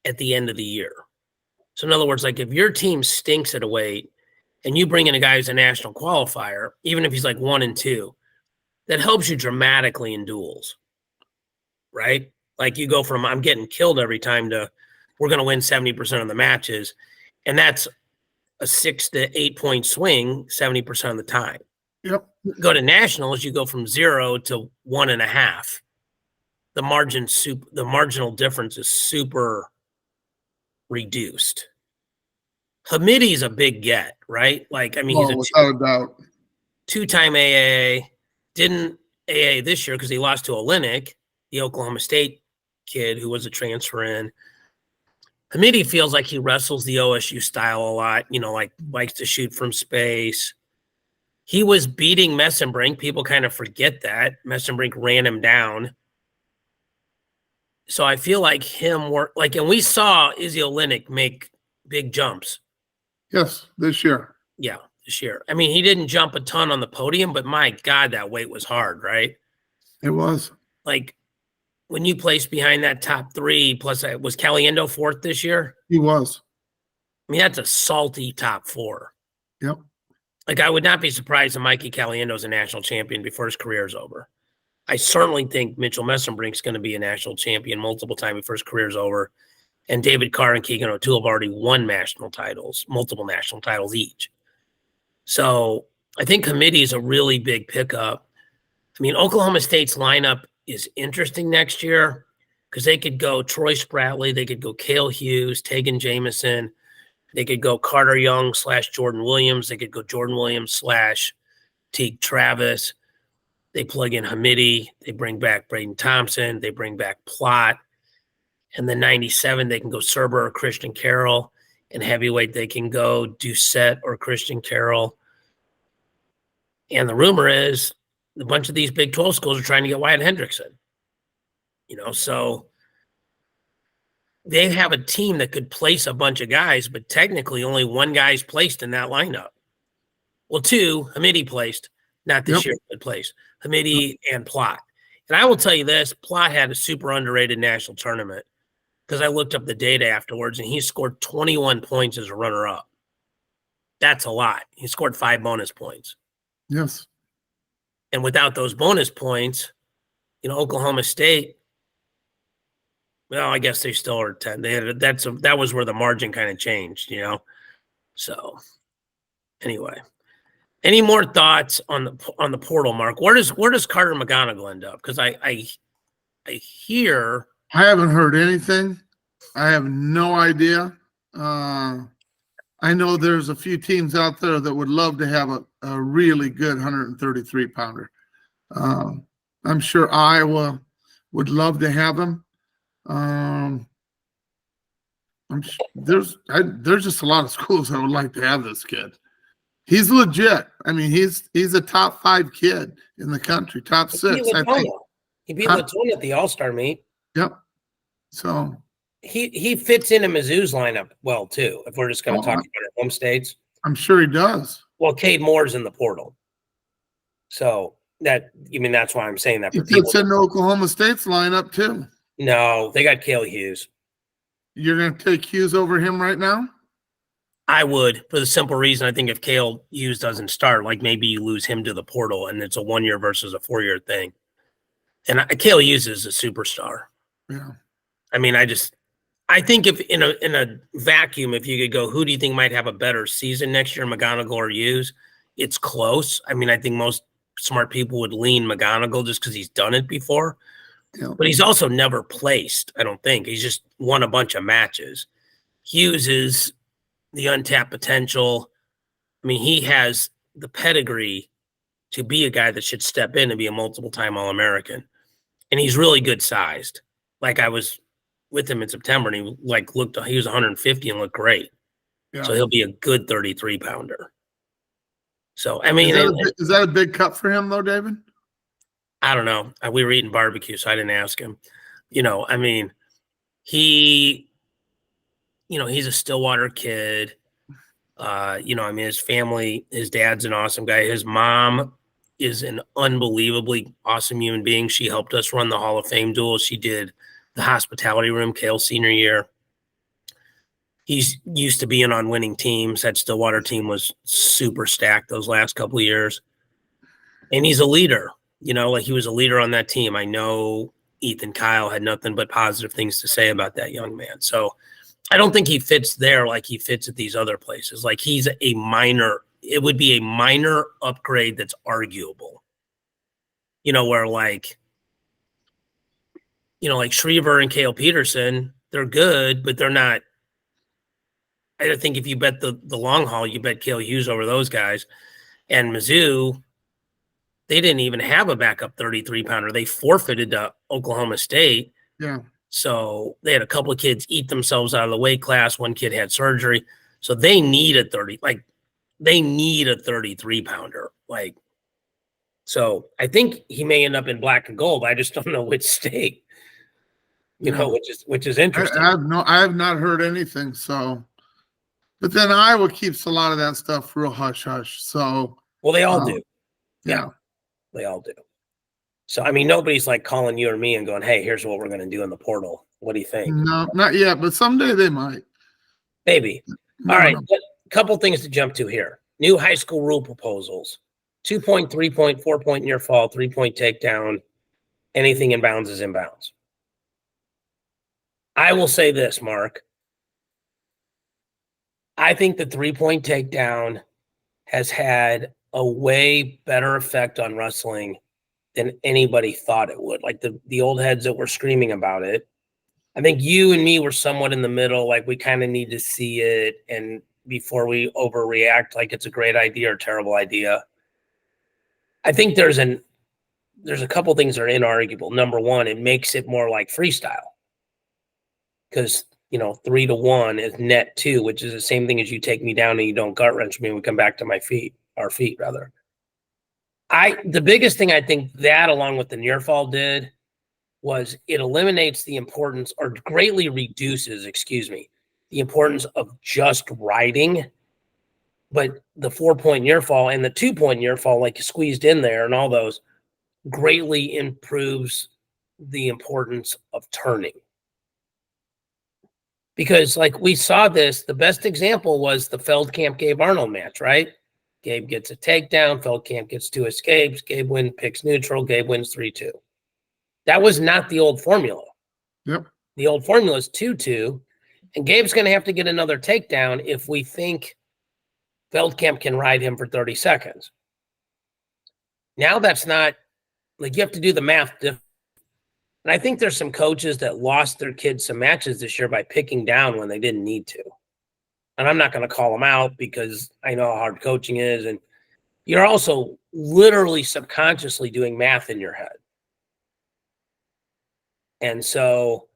at the end of the year. So in other words, if your team stinks at a weight and you bring in a guy who's a national qualifier, even if he's 1 and 2, that helps you dramatically in duels, right? You go from I'm getting killed every time to we're going to win 70% of the matches. And that's a 6 to 8 point swing 70% of the time. Yep. Go to nationals, you go from 0 to 1.5. The marginal difference is super reduced. Hamidi is a big get, right? He's without a doubt. 2-time AAA. Didn't AA this year because he lost to Olenek, the Oklahoma State kid who was a transfer in. Hamidi feels like he wrestles the OSU style a lot, likes to shoot from space. He was beating Messenbrink. People kind of forget that. Messenbrink ran him down. So I feel like and we saw Izzy Olenek make big jumps. Yes, this year. Yeah, this year. He didn't jump a ton on the podium, but my God, that weight was hard, right? It was. When you placed behind that top 3, plus was Caliendo 4th this year? He was. That's a salty top 4. Yep. I would not be surprised if Mikey Caliendo is a national champion before his career is over. I certainly think Mitchell Messenbrink's going to be a national champion multiple times before his career is over. And David Carr and Keegan O'Toole have already won multiple national titles each. So I think Hamidi is a really big pickup. Oklahoma State's lineup is interesting next year because they could go Troy Spratley, they could go Cale Hughes, Tegan Jamison, they could go Carter Young / Jordan Williams, they could go Jordan Williams / Teague Travis. They plug in Hamidi, they bring back Braden Thompson, they bring back Plott. And then 97, they can go Serber or Christian Carroll. And heavyweight, they can go Doucette or Christian Carroll. And the rumor is a bunch of these Big 12 schools are trying to get Wyatt Hendrickson. So they have a team that could place a bunch of guys, but technically only one guy's placed in that lineup. Well, 2, Hamidi placed, not this year, but placed. Hamidi and Plott. And I will tell you this, Plott had a super underrated national tournament because I looked up the data afterwards, and he scored 21 points as a runner-up. That's a lot. He scored 5 bonus points. Yes. And without those bonus points, Oklahoma State, well, I guess they still are 10. That was where the margin kind of changed, So anyway, any more thoughts on the portal, Mark? Where does Carter McGonigal end up? Because I hear I haven't heard anything. I have no idea. I know there's a few teams out there that would love to have a really good 133 pounder. I'm sure Iowa would love to have him. There's just a lot of schools that would like to have this kid. He's legit. I mean, he's a top 5 kid in the country, top 6. I think. He beat Latona at the All-Star meet. Yep. So he fits into Mizzou's lineup well too. If we're just going to talk about our home states, I'm sure he does. Well, Cade Moore's in the portal, so that's why I'm saying that. He fits into Oklahoma State's lineup too. No, they got Cale Hughes. You're going to take Hughes over him right now? I would, for the simple reason I think if Cale Hughes doesn't start, like maybe you lose him to the portal and it's a 1-year versus a 4-year thing. And Cale Hughes is a superstar. Yeah. I mean, I think if in a vacuum, if you could go, who do you think might have a better season next year, McGonigal or Hughes? It's close. I mean, I think most smart people would lean McGonigal just because he's done it before. Yeah. But he's also never placed, I don't think. He's just won a bunch of matches. Hughes is the untapped potential. I mean, he has the pedigree to be a guy that should step in and be a multiple-time All-American. And he's really good sized. Like I was with him in September and he he was 150 and looked great. Yeah. So he'll be a good 33 pounder. So, I mean, is that a big cut for him though, David? I don't know. We were eating barbecue, so I didn't ask him. I mean, he's a Stillwater kid. I mean, his family, his dad's an awesome guy. His mom is an unbelievably awesome human being. She helped us run the Hall of Fame duel. She did the hospitality room, Cale's senior year. He's used to being on winning teams. That Stillwater team was super stacked those last couple of years. And he's a leader. He was a leader on that team. I know Ethan Kyle had nothing but positive things to say about that young man. So I don't think he fits there like he fits at these other places. Like it would be a minor upgrade that's arguable. Where like Schriever and Cale Peterson, they're good, but they're not. I think if you bet the long haul, you bet Cale Hughes over those guys. And Mizzou, they didn't even have a backup 33 pounder. They forfeited to Oklahoma State. Yeah. So they had a couple of kids eat themselves out of the weight class. One kid had surgery. So they need a 33 pounder. So I think he may end up in black and gold. I just don't know which state, which is interesting. I have not heard anything. So, but then Iowa keeps a lot of that stuff real hush hush. So, well, they all do. Yeah. They all do. So, I mean, nobody's calling you or me and going, hey, here's what we're going to do in the portal. What do you think? No, not yet, but someday they might. Maybe. All right. A couple things to jump to here. New high school rule proposals. 2-point, 3-point, 4-point near fall, 3-point takedown. Anything in bounds is in bounds. I will say this, Mark. I think the 3-point takedown has had a way better effect on wrestling than anybody thought it would. Like the old heads that were screaming about it. I think you and me were somewhat in the middle. Like we kind of need to see it and before we overreact like it's a great idea or terrible idea. I think there's a couple things that are inarguable. Number one, it makes it more like freestyle. Because 3-1 is net 2, which is the same thing as you take me down and you don't gut wrench me and we come back to our feet rather. The biggest thing I think that along with the near fall did was it eliminates the importance or greatly reduces, the importance of just riding. But the 4-point near fall and the 2-point near fall, like you squeezed in there and all those, greatly improves the importance of turning. Because we saw this, the best example was the Feldkamp-Gabe Arnold match, right? Gabe gets a takedown, Feldkamp gets 2 escapes, Gabe picks neutral, Gabe wins 3-2. That was not the old formula. Yep. The old formula is 2-2, and Gabe's going to have to get another takedown if we think Feldkamp can ride him for 30 seconds. Now that's not, you have to do the math different. And I think there's some coaches that lost their kids some matches this year by picking down when they didn't need to. And I'm not going to call them out because I know how hard coaching is. And, you're also literally subconsciously doing math in your head. And so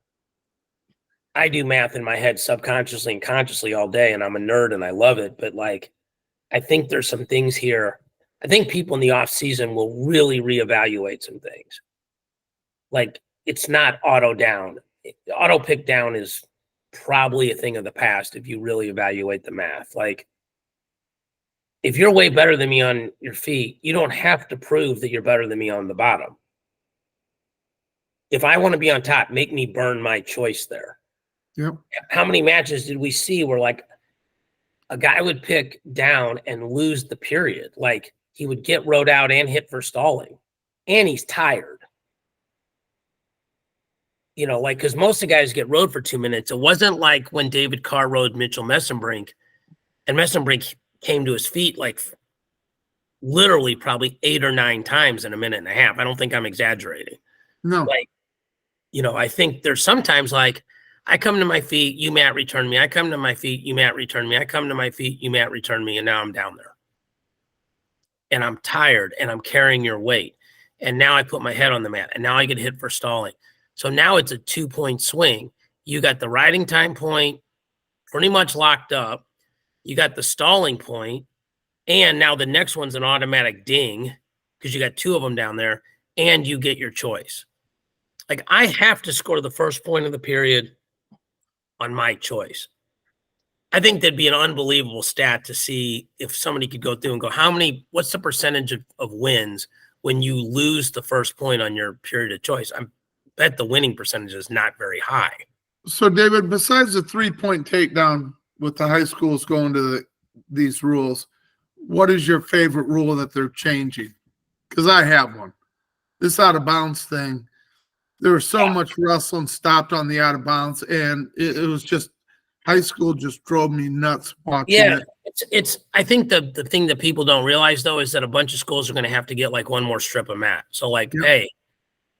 I do math in my head subconsciously and consciously all day, and I'm a nerd and I love it. But like, I think there's some things here. I think people in the off season will really reevaluate some things. Like, it's not auto down. Auto pick down is probably a thing of the past if you really evaluate the math. Like, if you're way better than me on your feet, you don't have to prove that you're better than me on the bottom. If I want to be on top, make me burn my choice there. Yep. How many matches did we see where like a guy would pick down and lose the period? Like, he would get rode out and hit for stalling, and he's tired. You know, like, because most of the guys get rode for 2 minutes. It wasn't like when David Carr rode Mitchell Messenbrink, and Messenbrink came to his feet like literally probably 8 or 9 times in a minute and a half. I don't think I'm exaggerating. No. Like, you know, I think there's sometimes like, I come to my feet, you Matt return me. I come to my feet, you Matt return me. I come to my feet, you Matt return me, and now I'm down there. And I'm tired, and I'm carrying your weight. And now I put my head on the mat, and now I get hit for stalling. So now it's a 2-point swing. You got the riding time point pretty much locked up. You got the stalling point, and now the next one's an automatic ding because you got 2 of them down there, and you get your choice. Like, I have to score the first point of the period on my choice. I think that'd be an unbelievable stat to see if somebody could go through and go, what's the percentage of wins when you lose the first point on your period of choice? I bet the winning percentage is not very high. So, David, besides the 3-point takedown with the high schools going to these rules, what is your favorite rule that they're changing? Because I have one. This out of bounds thing, there was so much wrestling stopped on the out of bounds, and it was just high school just drove me nuts watching it. It's I think the thing that people don't realize though is that a bunch of schools are going to have to get like one more strip of mat. So like, hey,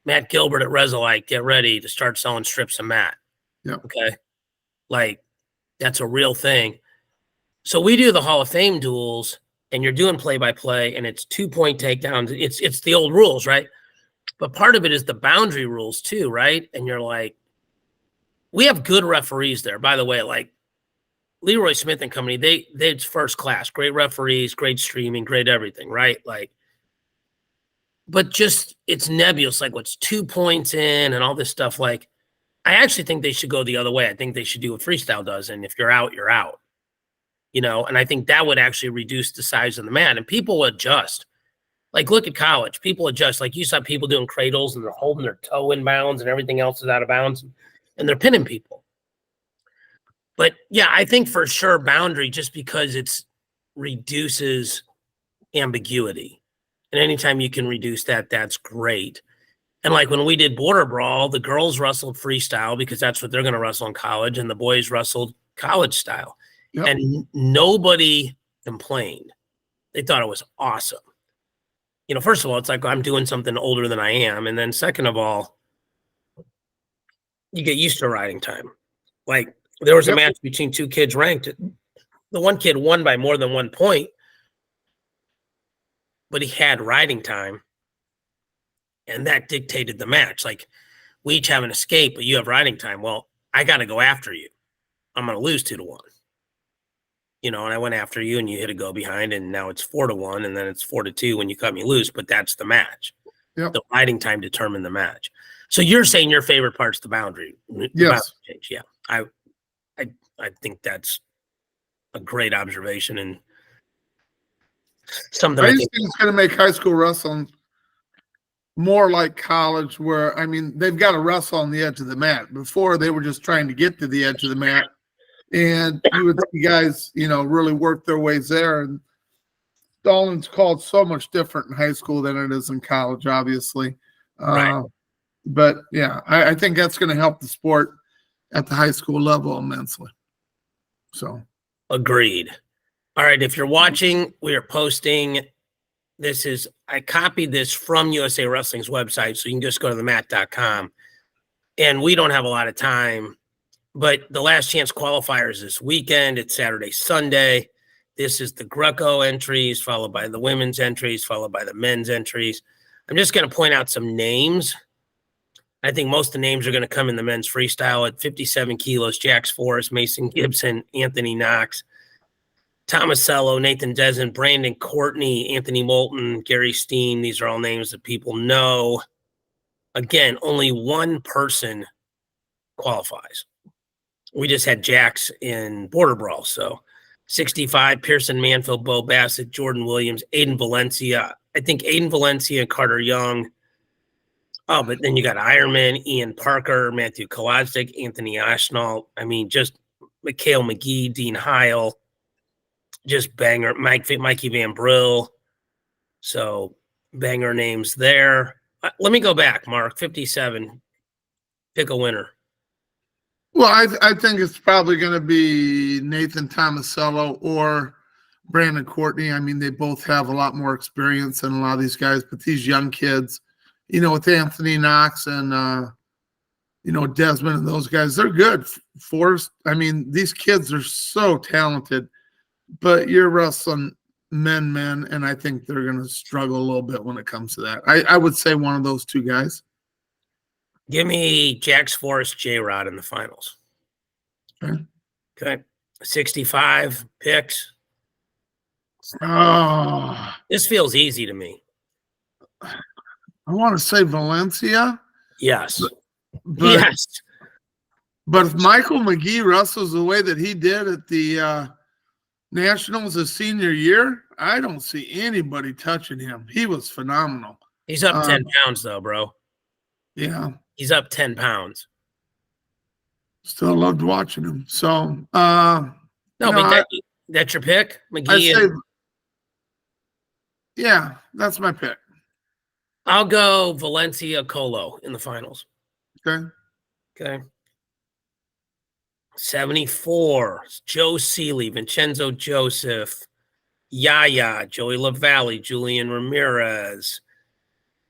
Matt Gilbert at Resolite, get ready to start selling strips of mat. Yeah. Okay. Like, that's a real thing. So we do the Hall of Fame duels, and you're doing play-by-play, and it's 2-point takedowns. It's the old rules, right? But part of it is the boundary rules too, right? And you're like, we have good referees there. By the way, like Leroy Smith and company, they're first class, great referees, great streaming, great everything, right? Like, but just it's nebulous, like what's 2 points in and all this stuff. Like, I actually think they should go the other way. I think they should do what freestyle does, and if you're out, you're out. You know, and I think that would actually reduce the size of the mat, and people adjust. Like, look at college. People adjust. Like, you saw people doing cradles, and they're holding their toe in bounds, and everything else is out of bounds, and they're pinning people. But, yeah, I think for sure boundary, just because it's reduces ambiguity. And anytime you can reduce that, that's great. And, like, when we did Border Brawl, the girls wrestled freestyle because that's what they're going to wrestle in college, and the boys wrestled college style. Yep. And nobody complained. They thought it was awesome. You know, first of all, it's like I'm doing something older than I am. And then second of all, you get used to riding time. Like, there was a match between 2 kids ranked. The one kid won by more than 1 point, but he had riding time. And that dictated the match. Like, we each have an escape, but you have riding time. Well, I got to go after you. I'm going to lose 2-1. You know, and I went after you and you hit a go behind, and now it's 4-1, and then it's 4-2 when you cut me loose, but that's the match. Yep. The riding time determined the match. So you're saying your favorite part's the boundary. Yes. The boundary change. Yeah. I think that's a great observation, and something I think it's going to make high school wrestling more like college, where, I mean, they've got to wrestle on the edge of the mat. Before, they were just trying to get to the edge of the mat. And you would see guys, you know, really work their ways there. And stalling's called so much different in high school than it is in college, obviously. Right. But, yeah, I think that's going to help the sport at the high school level immensely. So. Agreed. All right. If you're watching, we are posting. I copied this from USA Wrestling's website, so you can just go to themat.com. And we don't have a lot of time. But the Last Chance Qualifier is this weekend. It's Saturday, Sunday. This is the Greco entries, followed by the women's entries, followed by the men's entries. I'm just going to point out some names. I think most of the names are going to come in the men's freestyle at 57 kilos. Jax Forrest, Mason Gibson, Anthony Knox, Tomasello, Nathan Dezen, Brandon Courtney, Anthony Moulton, Gary Steen. These are all names that people know. Again, only one person qualifies. We just had Jax in Border Brawl. So 65, Pearson Manfield, Bo Bassett, Jordan Williams, Aiden Valencia. I think Aiden Valencia and Carter Young. Oh, but then you got Ironman, Ian Parker, Matthew Kolodzik, Anthony Ashnault. I mean, just Mikhail McGee, Dean Heil, just banger. Mikey Van Brill. So banger names there. Let me go back, Mark. 57. Pick a winner. Well, I think it's probably going to be Nathan Tomasello or Brandon Courtney. I mean, they both have a lot more experience than a lot of these guys, but these young kids, you know, with Anthony Knox and, you know, Desmond and those guys, they're good. Forrest, I mean, these kids are so talented, but you're wrestling men, and I think they're going to struggle a little bit when it comes to that. I would say one of those two guys. Give me Jax Forrest, J-Rod in the finals. Okay. 65 picks. Oh, This feels easy to me. I want to say Valencia. Yes. But, yes. But if Michael McGee wrestles the way that he did at the Nationals his senior year, I don't see anybody touching him. He was phenomenal. He's up 10 pounds, though, bro. Yeah. He's up 10 pounds. Still loved watching him. So, that's your pick? McGee? Yeah, that's my pick. I'll go Valencia Colo in the finals. Okay. 74, Joe Seeley, Vincenzo Joseph, Yaya, Joey LaValle, Julian Ramirez,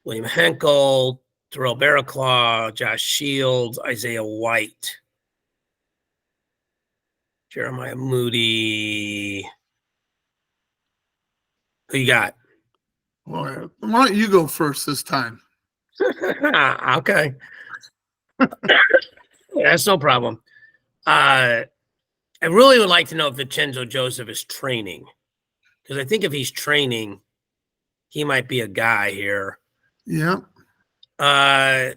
William Henkel, Terrell Barraclaw, Josh Shields, Isaiah White, Jeremiah Moody. Who you got? Well, why don't you go first this time? Okay. That's no problem. I really would like to know if Vincenzo Joseph is training, because I think if he's training, he might be a guy here. Yeah. I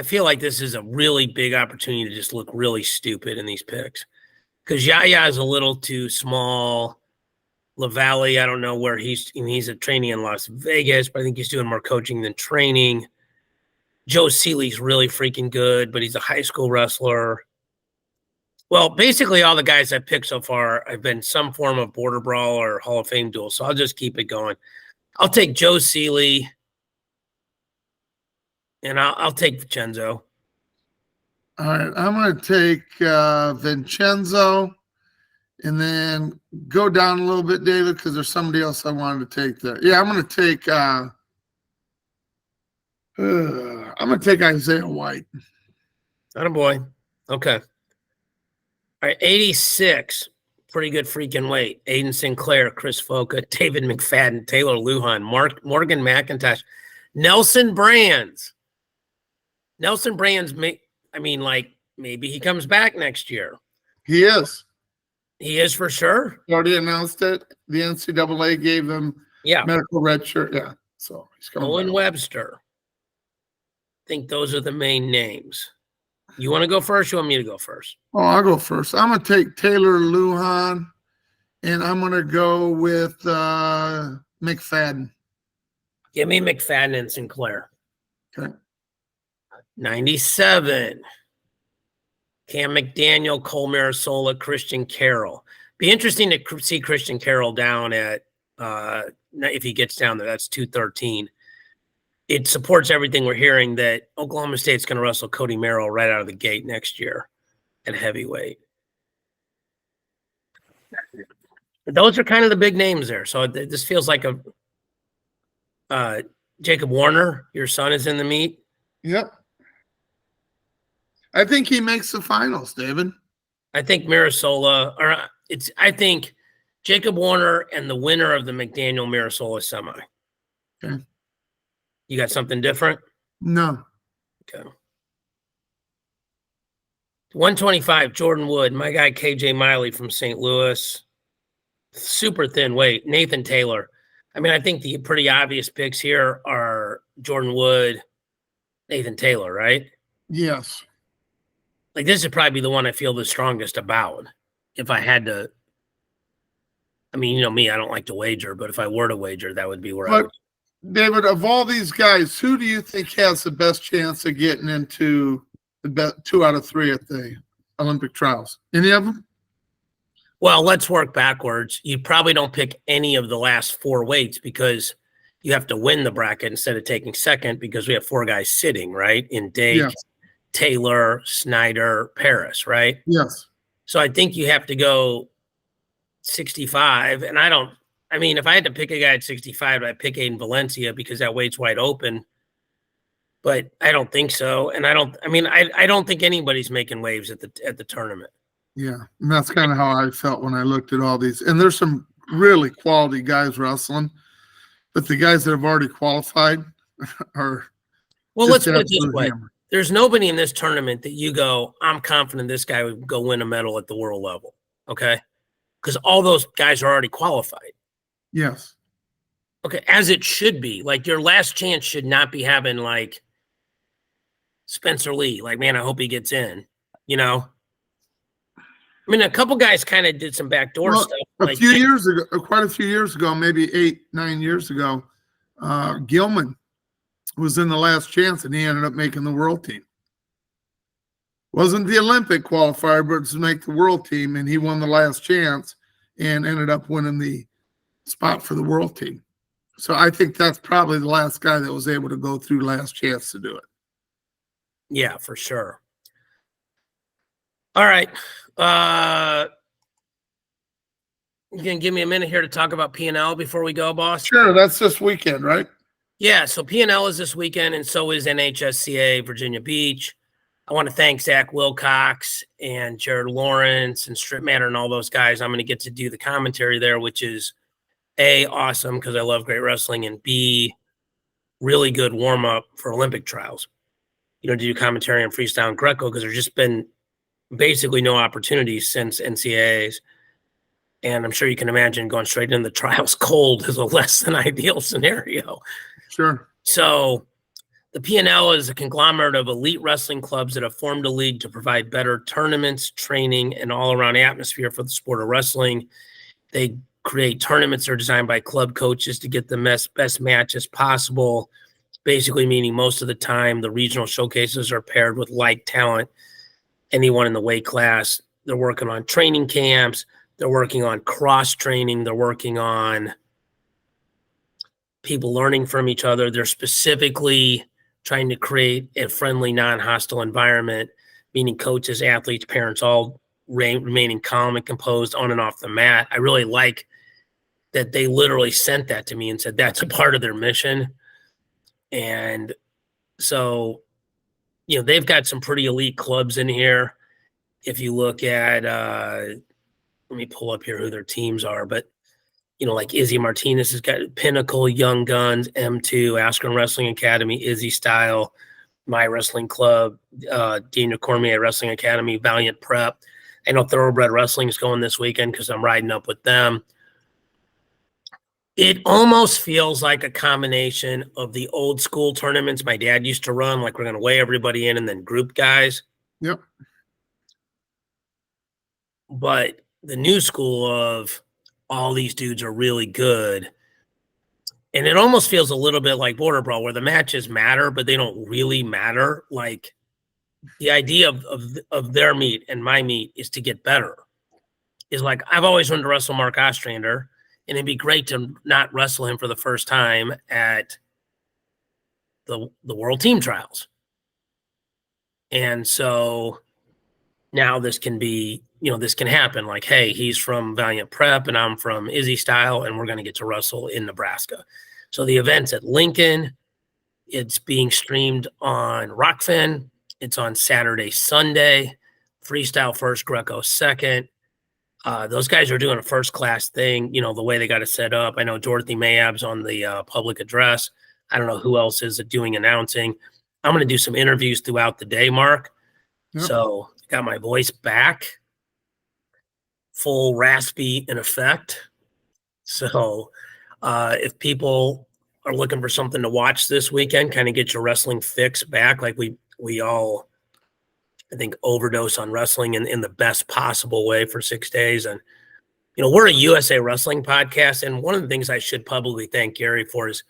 feel like this is a really big opportunity to just look really stupid in these picks, because Yaya is a little too small. LaValle, I don't know where he's training in Las Vegas, but I think he's doing more coaching than training. Joe Seeley's really freaking good, but he's a high school wrestler. Well, basically all the guys I've picked so far have been some form of Border Brawl or Hall of Fame duel, so I'll just keep it going. I'll take Joe Seeley, and I'll take Vincenzo. All right, I'm going to take Vincenzo, and then go down a little bit, David, because there's somebody else I wanted to take there. Yeah, I'm going to take Isaiah White. Attaboy. Okay. All right, 86. Pretty good freaking weight. Aiden Sinclair, Chris Foca, David McFadden, Taylor Lujan, Morgan McIntosh, Nelson Brands. Nelson Brands, maybe he comes back next year. He is. He is for sure. He already announced it. The NCAA gave him medical red shirt. Yeah, so he's coming Owen back. Webster. I think those are the main names. You want to go first? You want me to go first? Oh, I'll go first. I'm going to take Taylor Lujan, and I'm going to go with McFadden. Give me McFadden and Sinclair. Okay. 97. Cam McDaniel, Cole Marisola, Christian Carroll. Be interesting to see Christian Carroll down at, if he gets down there, that's 213. It supports everything we're hearing that Oklahoma State's going to wrestle Cody Merrill right out of the gate next year at heavyweight. Those are kind of the big names there. So this feels like a Jacob Warner, your son, is in the meet. Yep. I think he makes the finals, David. I think Marisola, I think Jacob Warner and the winner of the McDaniel Mirasola semi. Okay. You got something different? No. Okay. 125, Jordan Wood, my guy KJ Miley from St. Louis. Super thin weight. Nathan Taylor. I mean, I think the pretty obvious picks here are Jordan Wood, Nathan Taylor, right? Yes. Like, this would probably be the one I feel the strongest about. If I had to, I mean, you know me, I don't like to wager, but if I were to wager, that would be where I would. David, of all these guys, who do you think has the best chance of getting into the best 2 out of 3 at the Olympic trials? Any of them? Well, let's work backwards. You probably don't pick any of the last 4 weights because you have to win the bracket instead of taking second because we have 4 guys sitting, right? In Dake, Yes. Taylor, Snyder, Paris, right? Yes. So I think you have to go 65. And I mean, if I had to pick a guy at 65, I'd pick Aiden Valencia because that weight's wide open. But I don't think so. And I don't think anybody's making waves at the tournament. Yeah. And that's kind of how I felt when I looked at all these. And there's some really quality guys wrestling, but the guys that have already qualified are. Well, let's put it this way. Hammered. There's nobody in this tournament that you go, I'm confident this guy would go win a medal at the world level. Okay. Because all those guys are already qualified. Yes. Okay. As it should be. Like, your last chance should not be having like Spencer Lee. Like, man, I hope he gets in, you know? I mean, a couple guys kind of did some backdoor stuff. A few years ago, quite a few years ago, maybe 8, 9 years ago, Gilman was in the last chance and he ended up making the world team. Wasn't the Olympic qualifier, but to make the world team, and he won the last chance and ended up winning the spot for the world team. So I think that's probably the last guy that was able to go through last chance to do it. Yeah, for sure. All right. You can give me a minute here to talk about P&L before we go, boss? Sure, that's this weekend, right? Yeah, so P&L is this weekend, and so is NHSCA Virginia Beach. I want to thank Zach Wilcox and Jared Lawrence and Strip Matter and all those guys. I'm going to get to do the commentary there, which is A, awesome because I love great wrestling, and B, really good warm-up for Olympic trials. You know, to do commentary on freestyle and Greco because there's just been basically no opportunities since NCAAs. And I'm sure you can imagine going straight into the trials cold is a less than ideal scenario. Sure. So the P&L is a conglomerate of elite wrestling clubs that have formed a league to provide better tournaments, training, and all-around atmosphere for the sport of wrestling. They create tournaments that are designed by club coaches to get the best matches possible, basically meaning most of the time the regional showcases are paired with like talent, anyone in the weight class. They're working on training camps. They're working on cross-training. They're working on people learning from each other. They're specifically trying to create a friendly, non-hostile environment, meaning coaches, athletes, parents, all remaining calm and composed on and off the mat. I really like that they literally sent that to me and said that's a part of their mission. And so, you know, they've got some pretty elite clubs in here. If you look at, let me pull up here who their teams are, but, you know, like Izzy Martinez has got Pinnacle, Young Guns, M2, Askren Wrestling Academy, Izzy Style, My Wrestling Club, Daniel Cormier Wrestling Academy, Valiant Prep. I know Thoroughbred Wrestling is going this weekend because I'm riding up with them. It almost feels like a combination of the old school tournaments my dad used to run, like we're going to weigh everybody in and then group guys. Yep. But the new school of all these dudes are really good. And it almost feels a little bit like Border Brawl where the matches matter, but they don't really matter. Like the idea of their meet and my meet is to get better. Is like, I've always wanted to wrestle Mark Ostrander, and it'd be great to not wrestle him for the first time at the World Team Trials. And so now this can be, you know, this can happen. Like, hey, he's from Valiant Prep and I'm from Izzy Style, and we're going to get to wrestle in Nebraska. So the event's at Lincoln. It's being streamed on Rockfin. It's on Saturday, Sunday. Freestyle first, Greco second. Those guys are doing a first-class thing, the way they got it set up. I know Dorothy Mayab's on the public address. I don't know who else is doing announcing. I'm going to do some interviews throughout the day, Mark. Yep. So got my voice back, full raspy in effect. So if people are looking for something to watch this weekend, kind of get your wrestling fix back, like we all, I think, overdose on wrestling in the best possible way for 6 days. And, we're a USA Wrestling podcast. And one of the things I should publicly thank Gary for is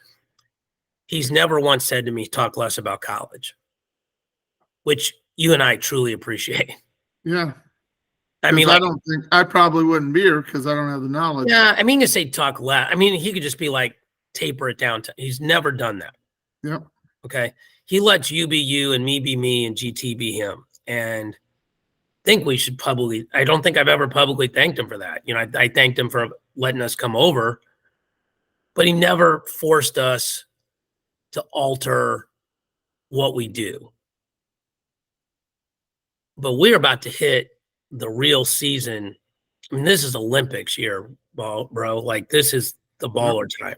he's never once said to me, talk less about college, which you and I truly appreciate. Yeah. I mean, I don't think I probably wouldn't be here because I don't have the knowledge. Yeah. I mean, you say talk less. I mean, he could just be like, taper it down. He's never done that. Yep. Okay. He lets you be you and me be me and GT be him. And I think we should I don't think I've ever publicly thanked him for that. I thanked him for letting us come over, but he never forced us to alter what we do. But we're about to hit the real season. I mean, this is Olympics year, bro. Like, this is the baller time.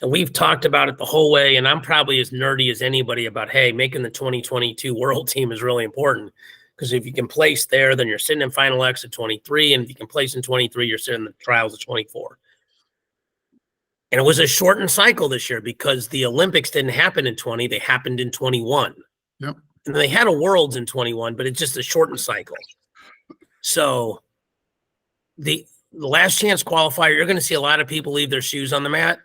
And we've talked about it the whole way, and I'm probably as nerdy as anybody about, hey, making the 2022 world team is really important, because if you can place there, then you're sitting in Final X at 23, and if you can place in 23, you're sitting in the trials at 24. And it was a shortened cycle this year because the Olympics didn't happen in 20, they happened in 21. Yep. And they had a Worlds in 21, but it's just a shortened cycle. So the Last Chance Qualifier, you're going to see a lot of people leave their shoes on the mat.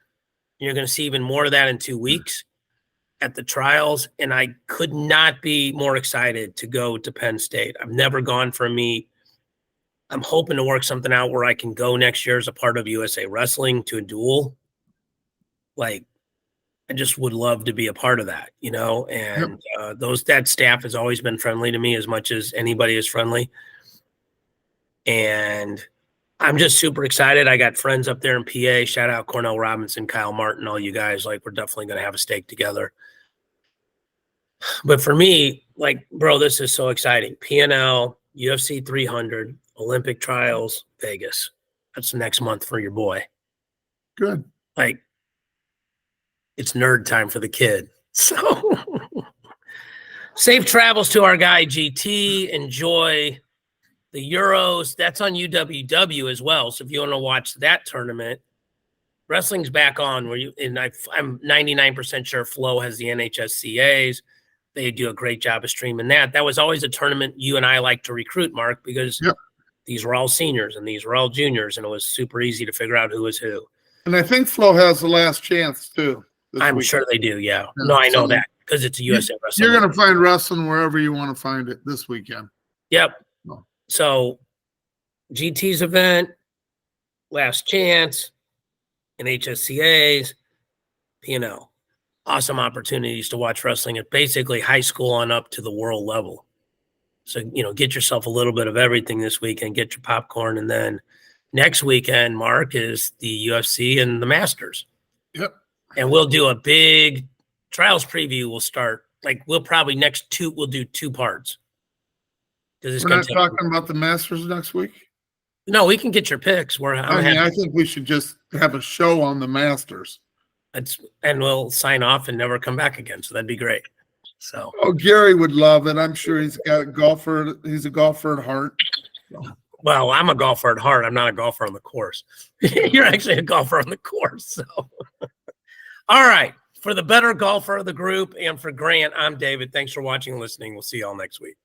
You're going to see even more of that in 2 weeks at the trials. And I could not be more excited to go to Penn State. I've never gone for a meet. I'm hoping to work something out where I can go next year as a part of USA Wrestling to a duel. Like, I just would love to be a part of that, and that staff has always been friendly to me as much as anybody is friendly. And I'm just super excited. I got friends up there in PA. Shout out Cornell Robinson, Kyle Martin, all you guys. Like, we're definitely going to have a steak together. But for me, like, bro, this is so exciting. PNL, UFC 300, Olympic trials, Vegas. That's next month for your boy. Good. Like, it's nerd time for the kid. So safe travels to our guy GT. Enjoy the Euros. That's on UWW as well. So if you want to watch that tournament, wrestling's back on. I'm 99% sure Flo has the NHSCAs. They do a great job of streaming that. That was always a tournament you and I like to recruit, Mark, because these were all seniors and these were all juniors, and it was super easy to figure out who was who. And I think Flo has the Last chance too. I'm sure they do, yeah. No, I know that because it's a USA Wrestling. You're going to find wrestling wherever you want to find it this weekend. Yep. So GT's event, Last Chance, and HSCAs, P&L. Awesome opportunities to watch wrestling at basically high school on up to the world level. So, get yourself a little bit of everything this weekend, get your popcorn, and then next weekend, Mark, is the UFC and the Masters. Yep. And we'll do a big trials preview. We'll start, we'll probably we'll do 2 parts. We're not talking about the Masters next week? No, we can get your picks. I think we should just have a show on the Masters. And we'll sign off and never come back again. So that'd be great. So. Oh, Gary would love it. I'm sure he's got a golfer. He's a golfer at heart. Well, I'm a golfer at heart. I'm not a golfer on the course. You're actually a golfer on the course. So. All right. For the better golfer of the group and for Grant, I'm David. Thanks for watching and listening. We'll see you all next week.